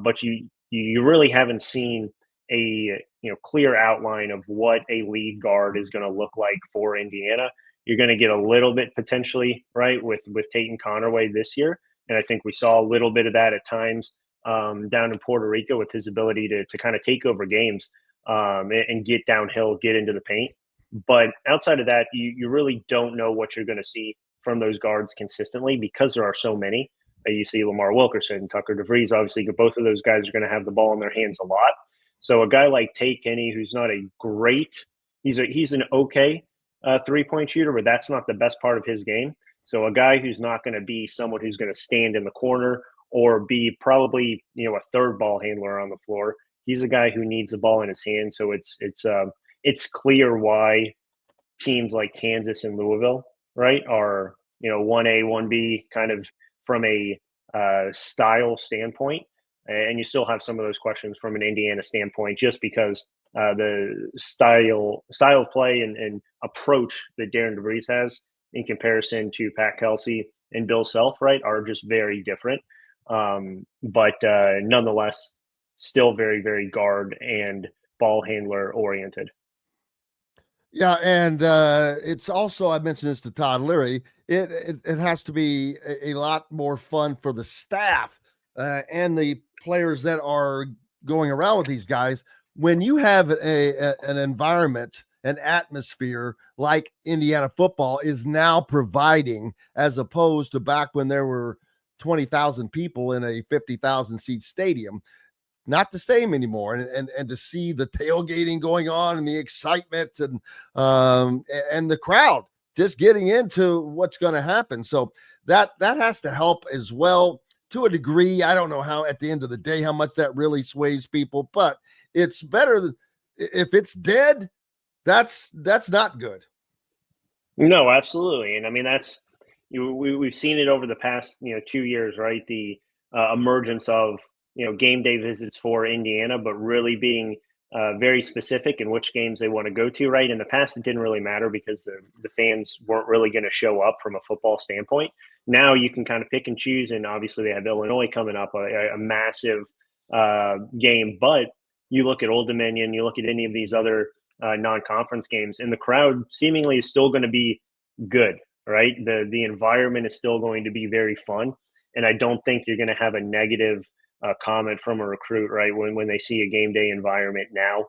But you really haven't seen a clear outline of what a lead guard is going to look like for Indiana. You're going to get a little bit potentially, right, with Tatum Connerway this year. And I think we saw a little bit of that at times down in Puerto Rico with his ability to kind of take over games and get downhill, get into the paint. But outside of that, you really don't know what you're going to see from those guards consistently because there are so many. You see Lamar Wilkerson, Tucker DeVries, obviously both of those guys are going to have the ball in their hands a lot. So a guy like Tate Kenny, who's not a great, he's an okay three-point shooter, but that's not the best part of his game. So a guy who's not going to be someone who's going to stand in the corner or be probably a third ball handler on the floor. He's a guy who needs the ball in his hand. So it's clear why teams like Kansas and Louisville, right, are 1A, 1B kind of from a style standpoint. And you still have some of those questions from an Indiana standpoint, just because the style of play and approach that Darren DeVries has in comparison to Pat Kelsey and Bill Self, right, are just very different. But nonetheless, still very, very guard and ball handler oriented. Yeah, and it's also, I mentioned this to Todd Liry, it has to be a lot more fun for the staff and the players that are going around with these guys when you have an environment, an atmosphere like Indiana football is now providing, as opposed to back when there were 20,000 people in a 50,000 seat stadium. Not the same anymore. And to see the tailgating going on and the excitement and the crowd just getting into what's going to happen. So that has to help as well to a degree. I don't know how at the end of the day, how much that really sways people, but it's better if it's dead. That's not good. No, absolutely. And I mean, we've seen it over the past, 2 years, right? The emergence of, game day visits for Indiana, but really being very specific in which games they want to go to, right? In the past, it didn't really matter because the fans weren't really going to show up from a football standpoint. Now you can kind of pick and choose, and obviously they have Illinois coming up, a massive game. But you look at Old Dominion, you look at any of these other non-conference games, and the crowd seemingly is still going to be good, right? The environment is still going to be very fun, and I don't think you're going to have a negative comment from a recruit, right, when they see a game day environment now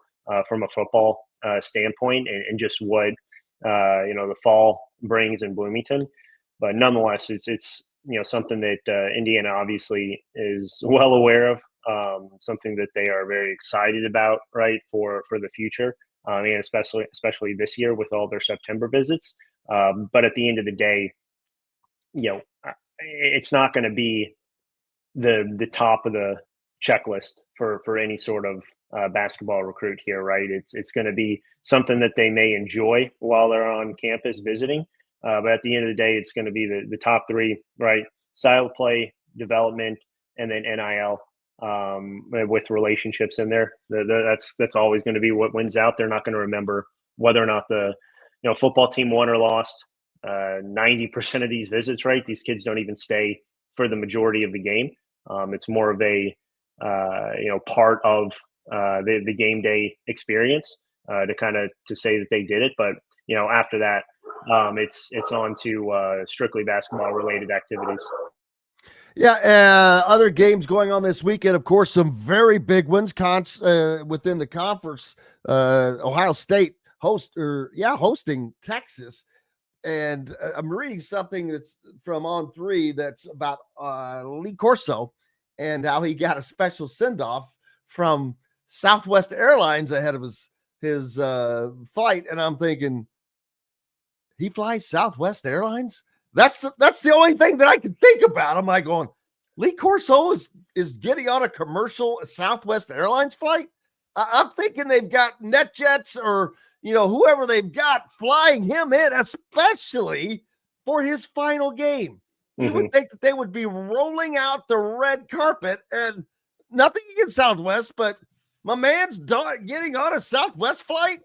from a football standpoint and just what the fall brings in Bloomington. But nonetheless, it's something that Indiana obviously is well aware of, something that they are very excited about, right, for the future, and especially this year with all their September visits. But at the end of the day, it's not going to be the top of the checklist for any sort of basketball recruit here, right? It's going to be something that they may enjoy while they're on campus visiting, but at the end of the day, it's going to be the top three, right? Style of play, development, and then NIL with relationships in there. That's always going to be what wins out. They're not going to remember whether or not the football team won or lost. 90% of these visits, right? These kids don't even stay for the majority of the game. It's more of a part of the game day experience to say that they did it. But after that, it's on to strictly basketball related activities. Yeah, other games going on this weekend, of course, some very big ones within the conference. Ohio State hosting Texas. And I'm reading something that's from On3 that's about Lee Corso and how he got a special send-off from Southwest Airlines ahead of his flight. And I'm thinking, he flies Southwest Airlines? That's the only thing that I can think about. I'm like going, Lee Corso is getting on a commercial Southwest Airlines flight? I'm thinking they've got NetJets or whoever they've got flying him in, especially for his final game. You would think that they would be rolling out the red carpet, and nothing against Southwest, but my man's getting on a Southwest flight.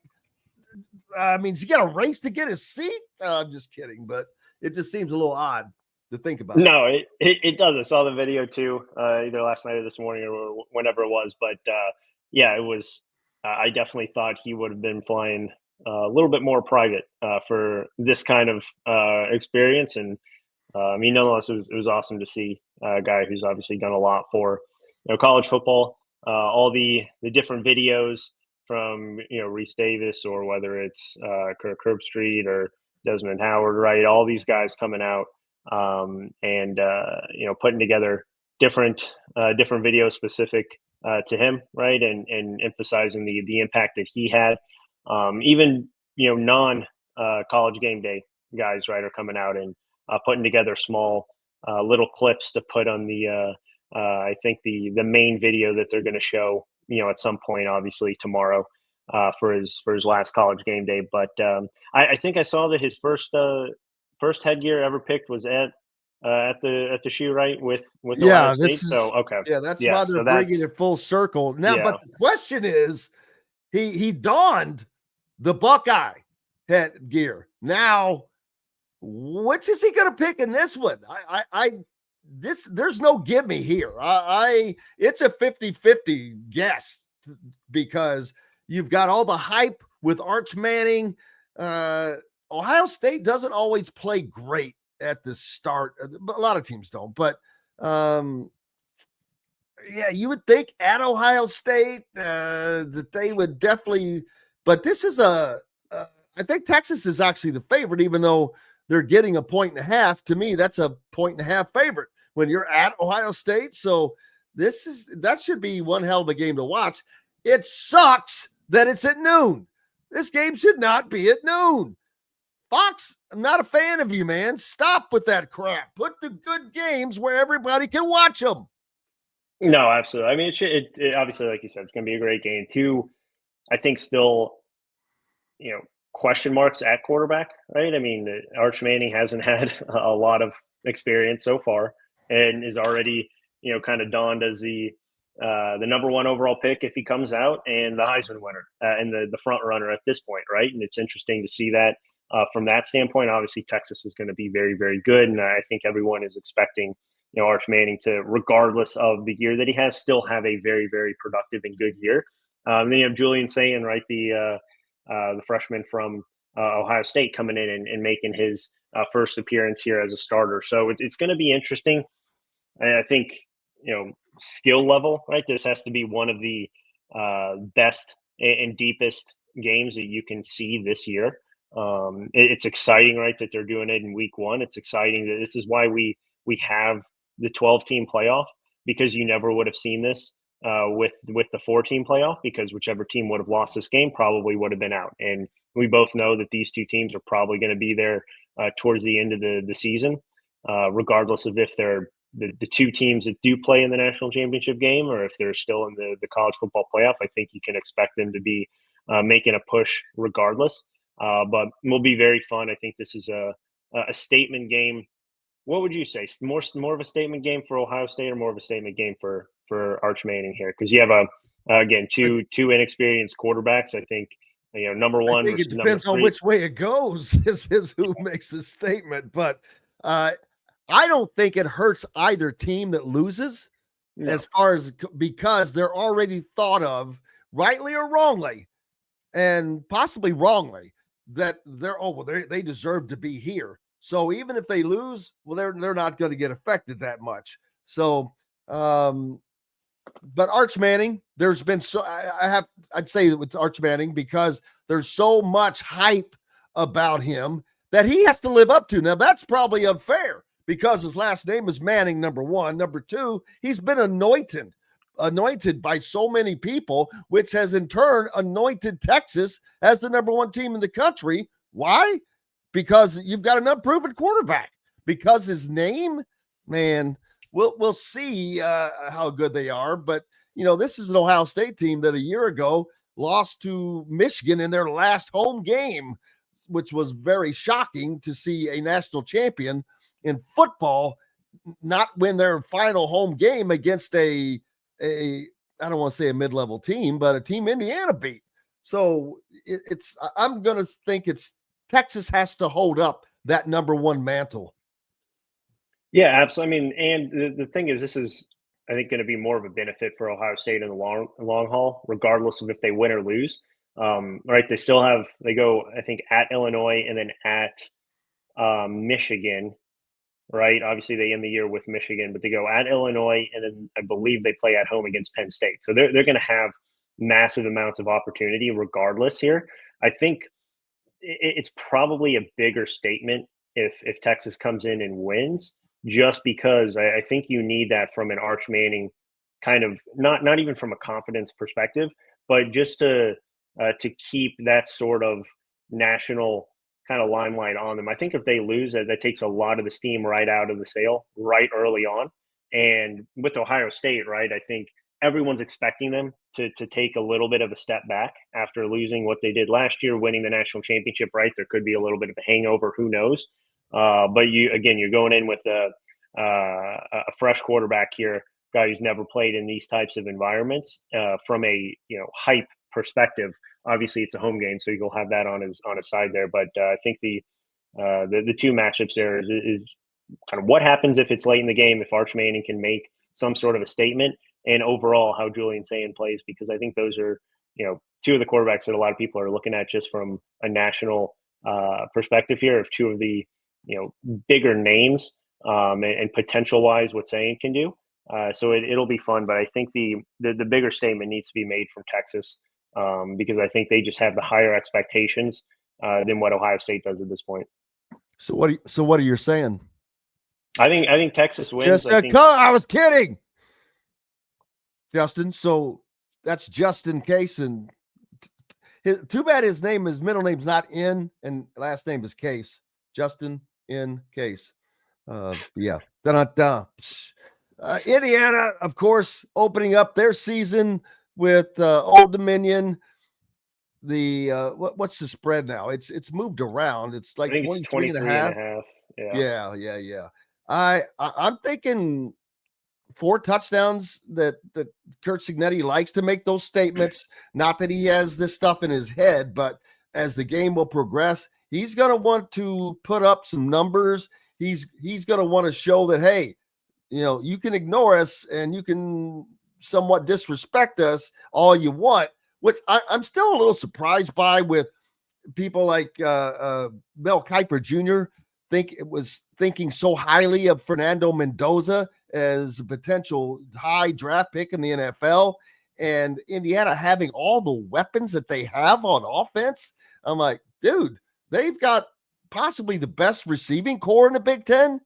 I mean, does he got a race to get his seat? I'm just kidding, but it just seems a little odd to think about. No, it does. I saw the video too, either last night or this morning or whenever it was. But yeah, it was. I definitely thought he would have been flying a little bit more private for this kind of experience. And I mean, nonetheless, it was awesome to see a guy who's obviously done a lot for college football. All the different videos from Reese Davis, or whether it's Kirk Herbstreit or Desmond Howard, right? All these guys coming out and putting together different videos specific to him, right? And emphasizing the impact that he had. Even non college game day guys, right, are coming out and putting together small little clips to put on the I think the main video that they're going to show at some point, obviously tomorrow, for his last college game day. But I think I saw that his first headgear ever picked was at the shoe, right, with Ohio State. So okay, that's why they're bringing it full circle now. But the question is, he donned the Buckeye headgear. Now, which is he going to pick in this one? There's no gimme here. It's a 50-50 guess, because you've got all the hype with Arch Manning. Ohio State doesn't always play great at the start. A lot of teams don't, but you would think at Ohio State that they would definitely, but this is I think Texas is actually the favorite, even though they're getting 1.5. To me, that's a 1.5 favorite when you're at Ohio State. So that should be one hell of a game to watch. It sucks that it's at noon. This game should not be at noon. Fox, I'm not a fan of you, man. Stop with that crap. Put the good games where everybody can watch them. No, absolutely. I mean, it obviously, like you said, it's going to be a great game. Too, I think still, question marks at quarterback, right? I mean, Arch Manning hasn't had a lot of experience so far, and is already, kind of donned as the number one overall pick if he comes out, and the Heisman winner and the front runner at this point, right? And it's interesting to see that from that standpoint. Obviously, Texas is going to be very, very good, and I think everyone is expecting Arch Manning to, regardless of the year that he has, still have a very, very productive and good year. Then you have Julian Sayin, right, the freshman from Ohio State, coming in and making his first appearance here as a starter. So it's going to be interesting. I think, skill level, right? This has to be one of the best and deepest games that you can see this year. It's exciting, right, that they're doing it in week one. It's exciting that this is why we have the 12-team playoff, because you never would have seen this with the 4-team playoff, because whichever team would have lost this game probably would have been out. And we both know that these two teams are probably going to be there towards the end of the season, regardless of if they're the two teams that do play in the national championship game or if they're still in the college football playoff. I think you can expect them to be making a push regardless. But it will be very fun. I think this is a statement game. What would you say? More of a statement game for Ohio State, or more of a statement game for Arch Manning here? Because you have again two inexperienced quarterbacks. I think number one. I think it depends on which way it goes. is who makes the statement, but I don't think it hurts either team that loses, as far as, because they're already thought of, rightly or wrongly, and possibly wrongly, that they deserve to be here. So even if they lose, well, they're not going to get affected that much. So but Arch Manning, there's been I'd say it's Arch Manning because there's so much hype about him that he has to live up to. Now, that's probably unfair because his last name is Manning, number one. Number two, he's been anointed by so many people, which has in turn anointed Texas as the number one team in the country. Why? Because you've got an unproven quarterback. Because his name, man, we'll see how good they are. But, this is an Ohio State team that a year ago lost to Michigan in their last home game, which was very shocking to see a national champion in football not win their final home game against I don't want to say a mid-level team, but a team Indiana beat. So I'm going to think Texas has to hold up that number one mantle. Yeah, absolutely. I mean, and the thing is, this is, I think, going to be more of a benefit for Ohio State in the long haul, regardless of if they win or lose. Right? They go, I think, at Illinois and then at Michigan. Right? Obviously, they end the year with Michigan, but they go at Illinois and then I believe they play at home against Penn State. So they're going to have massive amounts of opportunity regardless here. I think it's probably a bigger statement if Texas comes in and wins, just because I think you need that from an Arch Manning kind of not even from a confidence perspective, but just to keep that sort of national kind of limelight on them. I think if they lose, that takes a lot of the steam right out of the sail right early on. And with Ohio State, right, I think everyone's expecting them to take a little bit of a step back after losing what they did last year, winning the national championship, right? There could be a little bit of a hangover, who knows? But you're going in with a fresh quarterback here, guy who's never played in these types of environments. From a hype perspective, obviously it's a home game, so you'll have that on his side there. But I think the two matchups there is kind of what happens if it's late in the game, if Arch Manning can make some sort of a statement, and overall how Julian Sayin plays, because I think those are two of the quarterbacks that a lot of people are looking at just from a national perspective here of two of the bigger names and potential wise what Sayin can do. So it'll be fun, but I think the bigger statement needs to be made from Texas because I think they just have the higher expectations than what Ohio State does at this point. So what are you saying? I think Texas wins. I was kidding, Justin. So that's Justin Case, and too bad his middle name's not in, and last name is Case. Justin in Case. Yeah. Indiana, of course, opening up their season with Old Dominion. The what's the spread now? It's moved around. It's like 23 and a half. Yeah. I'm thinking 4 touchdowns that Kurt Cignetti likes to make those statements. Not that he has this stuff in his head, but as the game will progress, he's going to want to put up some numbers. He's going to want to show that, hey, you can ignore us and you can somewhat disrespect us all you want, which I'm still a little surprised by with people like Mel Kiper Jr. thinking so highly of Fernando Mendoza as a potential high draft pick in the NFL, and Indiana having all the weapons that they have on offense. I'm like, dude, they've got possibly the best receiving core in the Big Ten.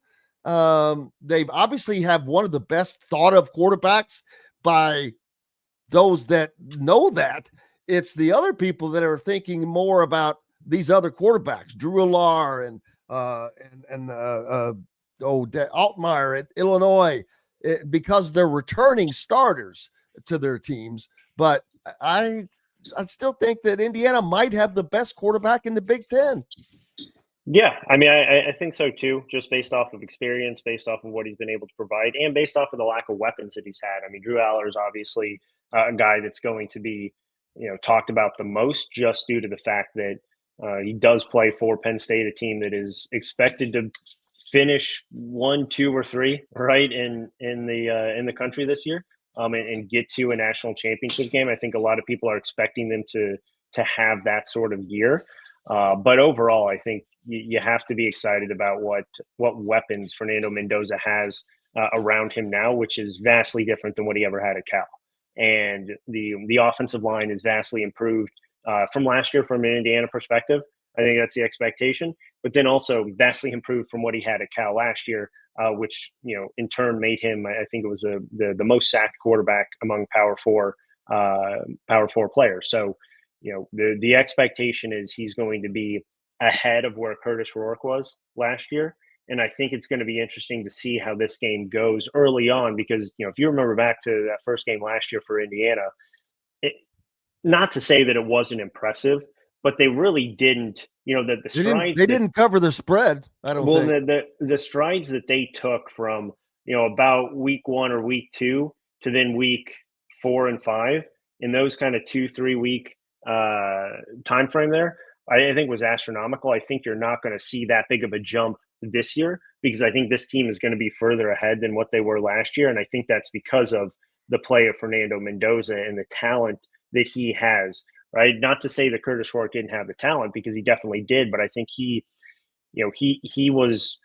They've obviously have one of the best thought of quarterbacks by those that know that. It's the other people that are thinking more about these other quarterbacks, Drew Allar and Altmaier at Illinois, because they're returning starters to their teams. But I still think that Indiana might have the best quarterback in the Big Ten. Yeah, I mean, I think so too, just based off of experience, based off of what he's been able to provide, and based off of the lack of weapons that he's had. I mean, Drew Aller is obviously a guy that's going to be, talked about the most, just due to the fact that he does play for Penn State, a team that is expected to finish 1, 2, or 3 right in the country this year, and get to a national championship game. I think a lot of people are expecting them to have that sort of year. But overall, I think you have to be excited about what weapons Fernando Mendoza has around him now, which is vastly different than what he ever had at Cal. and the offensive line is vastly improved from last year from an Indiana perspective. I think that's the expectation, but then also vastly improved from what he had at Cal last year, which, in turn made him, I think it was the most sacked quarterback among Power Four players. So, the expectation is he's going to be ahead of where Curtis Rourke was last year. And I think it's going to be interesting to see how this game goes early on, because, if you remember back to that first game last year for Indiana, not to say that it wasn't impressive, but they really didn't, the strides. They didn't cover the spread, I don't think. The strides that they took from, about week 1 or week 2 to then week 4 and 5 in those kind of 2-3 week time frame there, I think was astronomical. I think you're not going to see that big of a jump this year, because I think this team is going to be further ahead than what they were last year. And I think that's because of the play of Fernando Mendoza and the talent that he has, right? Not to say that Curtis Rourke didn't have the talent, because he definitely did, but I think he was,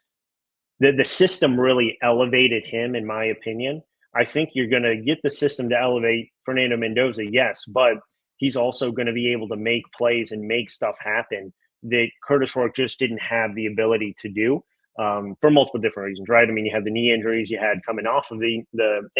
the system really elevated him, in my opinion. I think you're going to get the system to elevate Fernando Mendoza, yes, but he's also going to be able to make plays and make stuff happen that Curtis Rourke just didn't have the ability to do, for multiple different reasons, right? I mean, you had the knee injuries you had coming off of the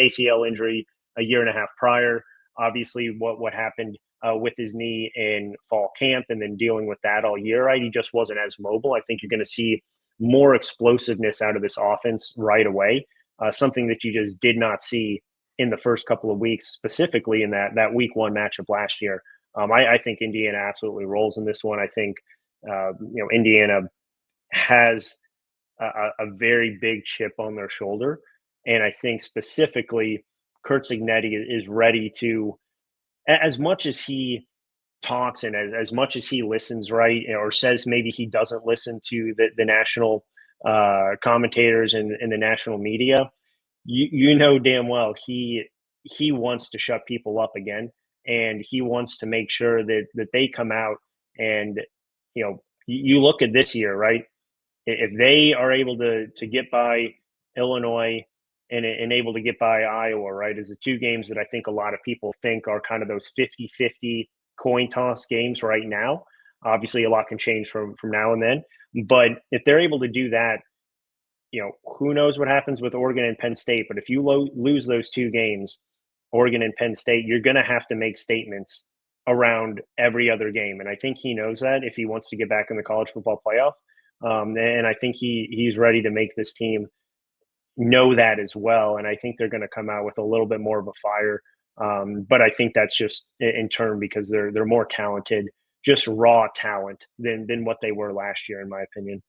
ACL injury a year and a half prior. Obviously, what happened with his knee in fall camp, and then dealing with that all year, right? He just wasn't as mobile. I think you're going to see more explosiveness out of this offense right away, something that you just did not see in the first couple of weeks, specifically in that week 1 matchup last year. I think Indiana absolutely rolls in this one. I think, Indiana has a very big chip on their shoulder. And I think specifically Curt Cignetti is ready to, as much as he talks and as much as he listens, right, or says maybe he doesn't listen to the national commentators and the national media, you know damn well he wants to shut people up again, and he wants to make sure that they come out and, you look at this year, right? If they are able to get by Illinois and able to get by Iowa, right, is the 2 games that I think a lot of people think are kind of those 50-50 coin toss games right now. Obviously, a lot can change from now and then. But if they're able to do that, who knows what happens with Oregon and Penn State. But if you lose those 2 games, Oregon and Penn State, you're going to have to make statements around every other game. And I think he knows that if he wants to get back in the college football playoff. And I think he's ready to make this team know that as well. And I think they're going to come out with a little bit more of a fire. But I think that's just in turn because they're more talented, just raw talent than what they were last year, in my opinion.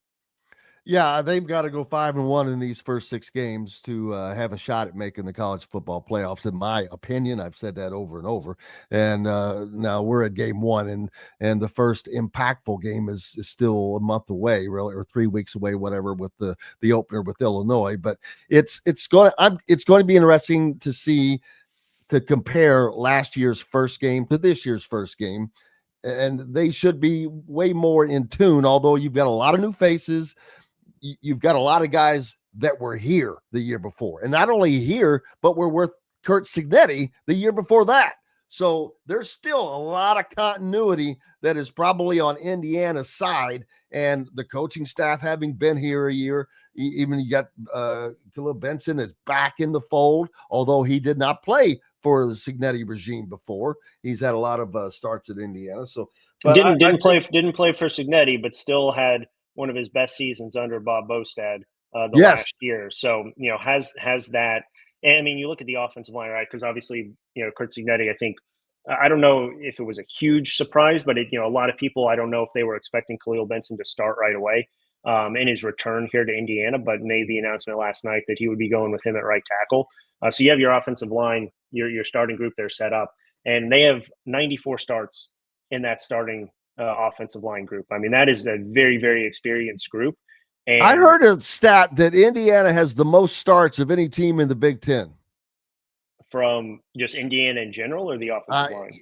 Yeah, they've got to go 5-1 in these first 6 games to have a shot at making the college football playoffs, in my opinion. I've said that over and over. And now we're at game 1, and the first impactful game is still a month away, really, or 3 weeks away, whatever, with the opener with Illinois. But it's going to be interesting to compare last year's first game to this year's first game. And they should be way more in tune, although you've got a lot of new faces. You've got a lot of guys that were here the year before, and not only here, but were with Curt Cignetti the year before that. So there's still a lot of continuity that is probably on Indiana's side, and the coaching staff having been here a year. Even you got Caleb Benson is back in the fold, although he did not play for the Cignetti regime before. He's had a lot of starts at Indiana. So didn't play for Cignetti, but still had one of his best seasons under Bob Bostad last year. So, has that. And I mean, you look at the offensive line, right? Because obviously, Curt Cignetti, I don't know if it was a huge surprise, but a lot of people, I don't know if they were expecting Khalil Benson to start right away in his return here to Indiana, but made the announcement last night that he would be going with him at right tackle. So you have your offensive line, your starting group there set up, and they have 94 starts in that starting offensive line group. I mean, that is a very, very experienced group. And I heard a stat that Indiana has the most starts of any team in the Big Ten. From just Indiana in general, or the offensive line?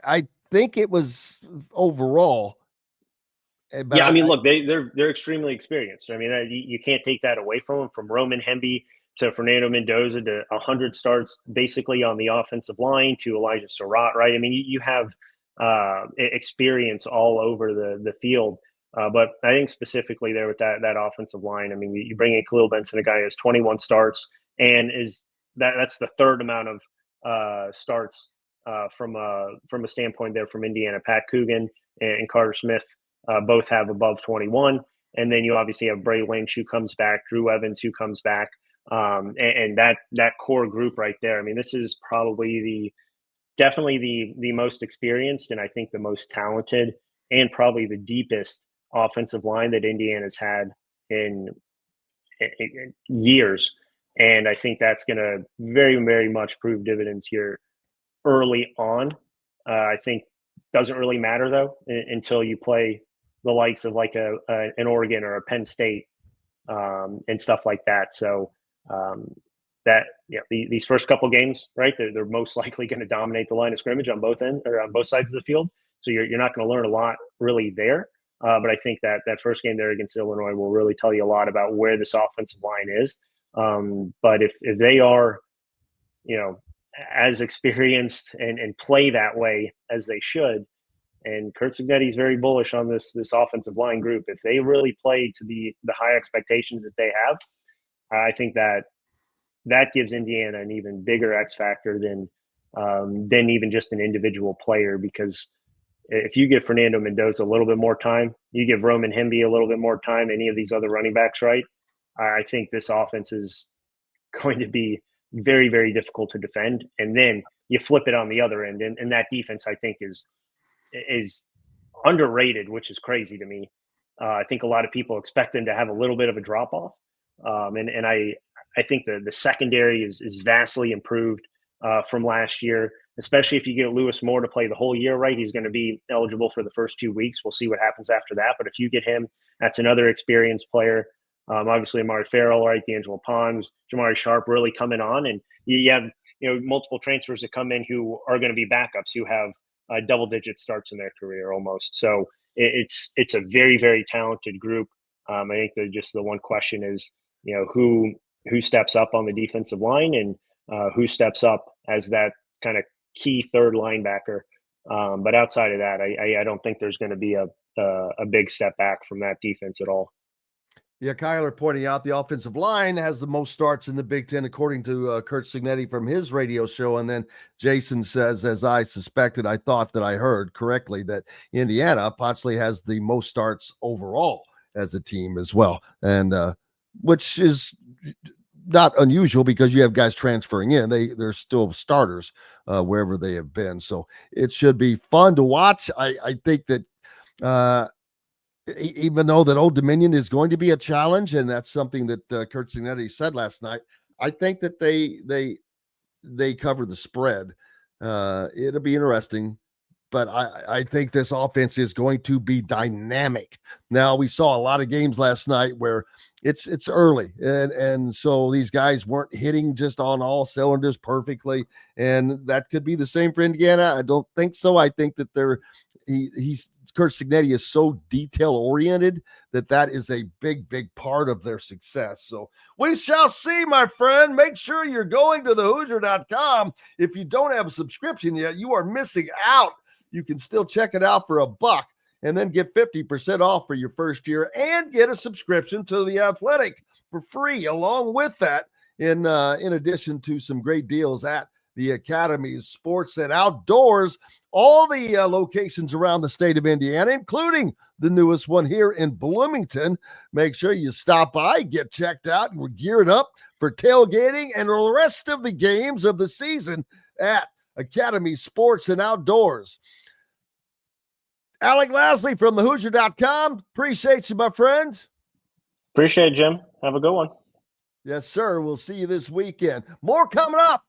I think it was overall. But yeah, I mean, look, they're extremely experienced. I mean, you can't take that away from them. From Roman Hemby to Fernando Mendoza to 100 starts basically on the offensive line to Elijah Surratt, right? I mean, you have experience all over the field. But I think specifically there with that offensive line, I mean, you bring in Khalil Benson, a guy who has 21 starts, and that's the third amount of starts from a standpoint there from Indiana. Pat Coogan and Carter Smith both have above 21. And then you obviously have Bray Lynch who comes back, Drew Evans who comes back, and that core group right there. I mean, this is probably definitely the most experienced and I think the most talented and probably the deepest offensive line that Indiana's had in years. And I think that's going to very, very much prove dividends here early on. I think doesn't really matter though until you play the likes of like an Oregon or a Penn State and stuff like that. So these first couple games, right? They're most likely going to dominate the line of scrimmage on both ends or on both sides of the field. So you're not going to learn a lot really there. But I think that first game there against Illinois will really tell you a lot about where this offensive line is. But if they are, as experienced and play that way as they should, and Curt Cignetti's very bullish on this offensive line group, if they really play to the high expectations that they have, I think that gives Indiana an even bigger X factor than even just an individual player, because if you give Fernando Mendoza a little bit more time, you give Roman Hemby a little bit more time, any of these other running backs, right? I think this offense is going to be very, very difficult to defend. And then you flip it on the other end. And that defense, I think, is underrated, which is crazy to me. I think a lot of people expect them to have a little bit of a drop-off. And I think the secondary is vastly improved from last year, especially if you get Lewis Moore to play the whole year, right? He's going to be eligible for the first 2 weeks. We'll see what happens after that. But if you get him, that's another experienced player. Obviously, Amari Farrell, right? D'Angelo Pons, Jamari Sharp really coming on. And you have multiple transfers that come in who are going to be backups who have double-digit starts in their career almost. So it's a very, very talented group. I think the one question is, who steps up on the defensive line and who steps up as that kind of key third linebacker. But outside of that, I don't think there's going to be a big step back from that defense at all. Yeah, Kyler pointing out the offensive line has the most starts in the Big Ten, according to Curt Cignetti from his radio show. And then Jason says, as I suspected, I thought that I heard correctly, that Indiana possibly has the most starts overall as a team as well. And which is not unusual because you have guys transferring in. They're still starters wherever they have been. So it should be fun to watch. I think that even though that Old Dominion is going to be a challenge, and that's something that Curt Cignetti said last night, I think that they cover the spread. It'll be interesting, but I think this offense is going to be dynamic. Now, we saw a lot of games last night where it's early, and so these guys weren't hitting just on all cylinders perfectly, and that could be the same for Indiana. I don't think so. I think that Curt Cignetti is so detail-oriented that is a big, big part of their success. So we shall see, my friend. Make sure you're going to thehoosier.com. If you don't have a subscription yet, you are missing out. You can still check it out for $1 and then get 50% off for your first year and get a subscription to The Athletic for free along with that, in addition to some great deals at the Academy's Sports and Outdoors, all the locations around the state of Indiana, including the newest one here in Bloomington. Make sure you stop by, get checked out. We're gearing up for tailgating and the rest of the games of the season at Academy Sports and Outdoors. Alec Lasley from thehoosier.com. Appreciate you, my friend. Appreciate it, Jim. Have a good one. Yes, sir. We'll see you this weekend. More coming up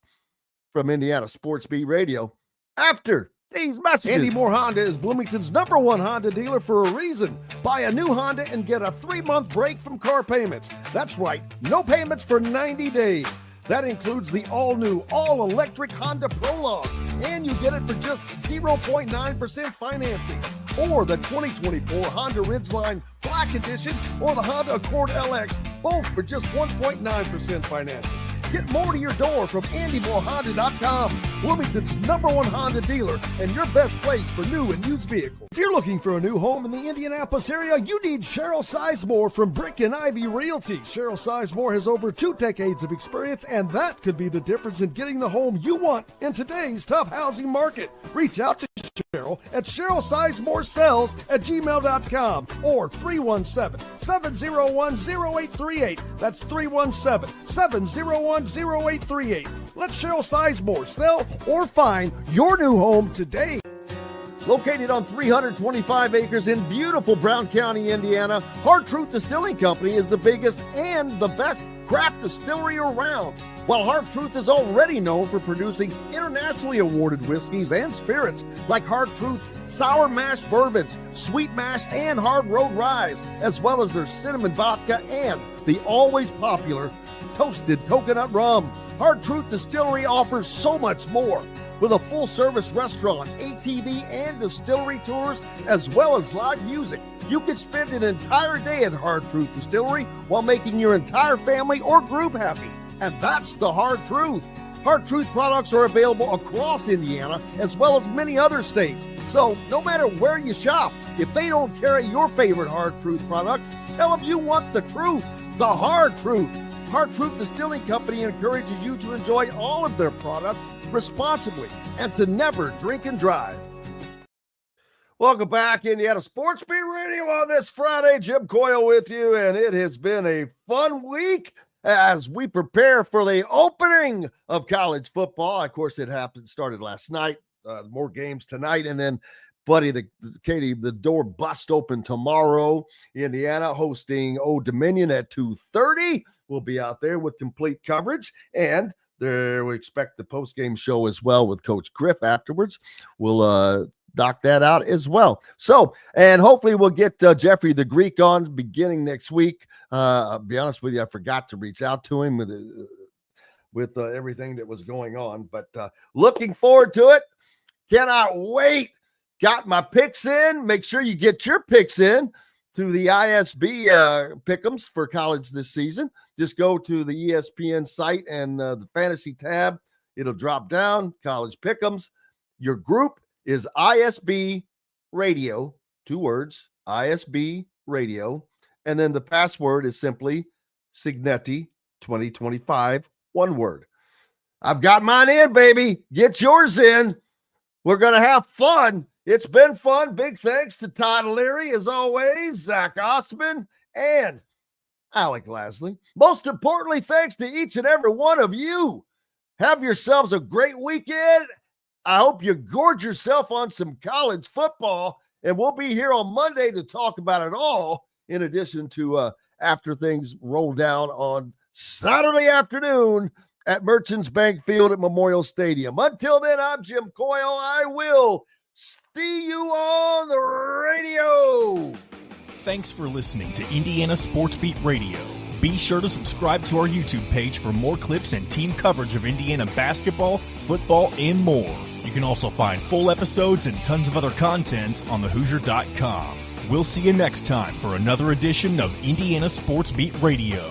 from Indiana Sports Beat Radio after these messages. Andy Moore Honda is Bloomington's #1 Honda dealer for a reason. Buy a new Honda and get a 3-month break from car payments. That's right, no payments for 90 days. That includes the all-new, all-electric Honda Prologue, and you get it for just 0.9% financing, or the 2024 Honda Ridgeline Black Edition, or the Honda Accord LX both for just 1.9% financing. Get more to your door from AndyMooreHonda.com, Bloomington's #1 Honda dealer and your best place for new and used vehicles. If you're looking for a new home in the Indianapolis area, you need Cheryl Sizemore from Brick and Ivy Realty. Cheryl Sizemore has over 2 decades of experience, and that could be the difference in getting the home you want in today's tough housing market. Reach out to Cheryl at CherylSizemooreSells@gmail.com or 317-701-0838. That's 317-701-0838. Let Cheryl Sizemore sell or find your new home today. Located on 325 acres in beautiful Brown County, Indiana, Hard Truth Distilling Company is the biggest and the best craft distillery around. While Hard Truth is already known for producing internationally awarded whiskeys and spirits like Hard Truth Sour Mash Bourbons, Sweet Mash, and Hard Road Ryes, as well as their cinnamon vodka and the always popular Toasted Coconut Rum. Hard Truth Distillery offers so much more. With a full-service restaurant, ATV, and distillery tours, as well as live music, you can spend an entire day at Hard Truth Distillery while making your entire family or group happy. And that's the Hard Truth. Hard Truth products are available across Indiana, as well as many other states. So no matter where you shop, if they don't carry your favorite Hard Truth product, tell them you want the truth, the Hard Truth. Hard Truth Distilling Company encourages you to enjoy all of their products responsibly and to never drink and drive. Welcome back, Indiana Sports Beat Radio on this Friday. Jim Coyle with you, and it has been a fun week as we prepare for the opening of college football. Of course, it started last night. More games tonight, and then Buddy, Katie, the door bust open tomorrow. Indiana hosting Old Dominion at 2:30. We'll be out there with complete coverage, and we expect the post-game show as well with Coach Griff afterwards. We'll dock that out as well. So, and hopefully we'll get Jeffrey the Greek on beginning next week. I'll be honest with you, I forgot to reach out to him with everything that was going on, but looking forward to it. Cannot wait. Got my picks in. Make sure you get your picks in to the ISB pick'ems for college this season. Just go to the ESPN site and the fantasy tab. It'll drop down, college pick'ems. Your group is ISB Radio, 2 words, ISB Radio. And then the password is simply Signetti 2025, 1 word. I've got mine in, baby. Get yours in. We're going to have fun. It's been fun. Big thanks to Todd Liry, as always, Zach Osterman, and Alec Lasley. Most importantly, thanks to each and every one of you. Have yourselves a great weekend. I hope you gorge yourself on some college football, and we'll be here on Monday to talk about it all, in addition to after things roll down on Saturday afternoon at Merchants Bank Field at Memorial Stadium. Until then, I'm Jim Coyle. I will see you on the radio. Thanks for listening to Indiana Sports Beat Radio. Be sure to subscribe to our YouTube page for more clips and team coverage of Indiana basketball, football, and more. You can also find full episodes and tons of other content on thehoosier.com. We'll see you next time for another edition of Indiana Sports Beat Radio.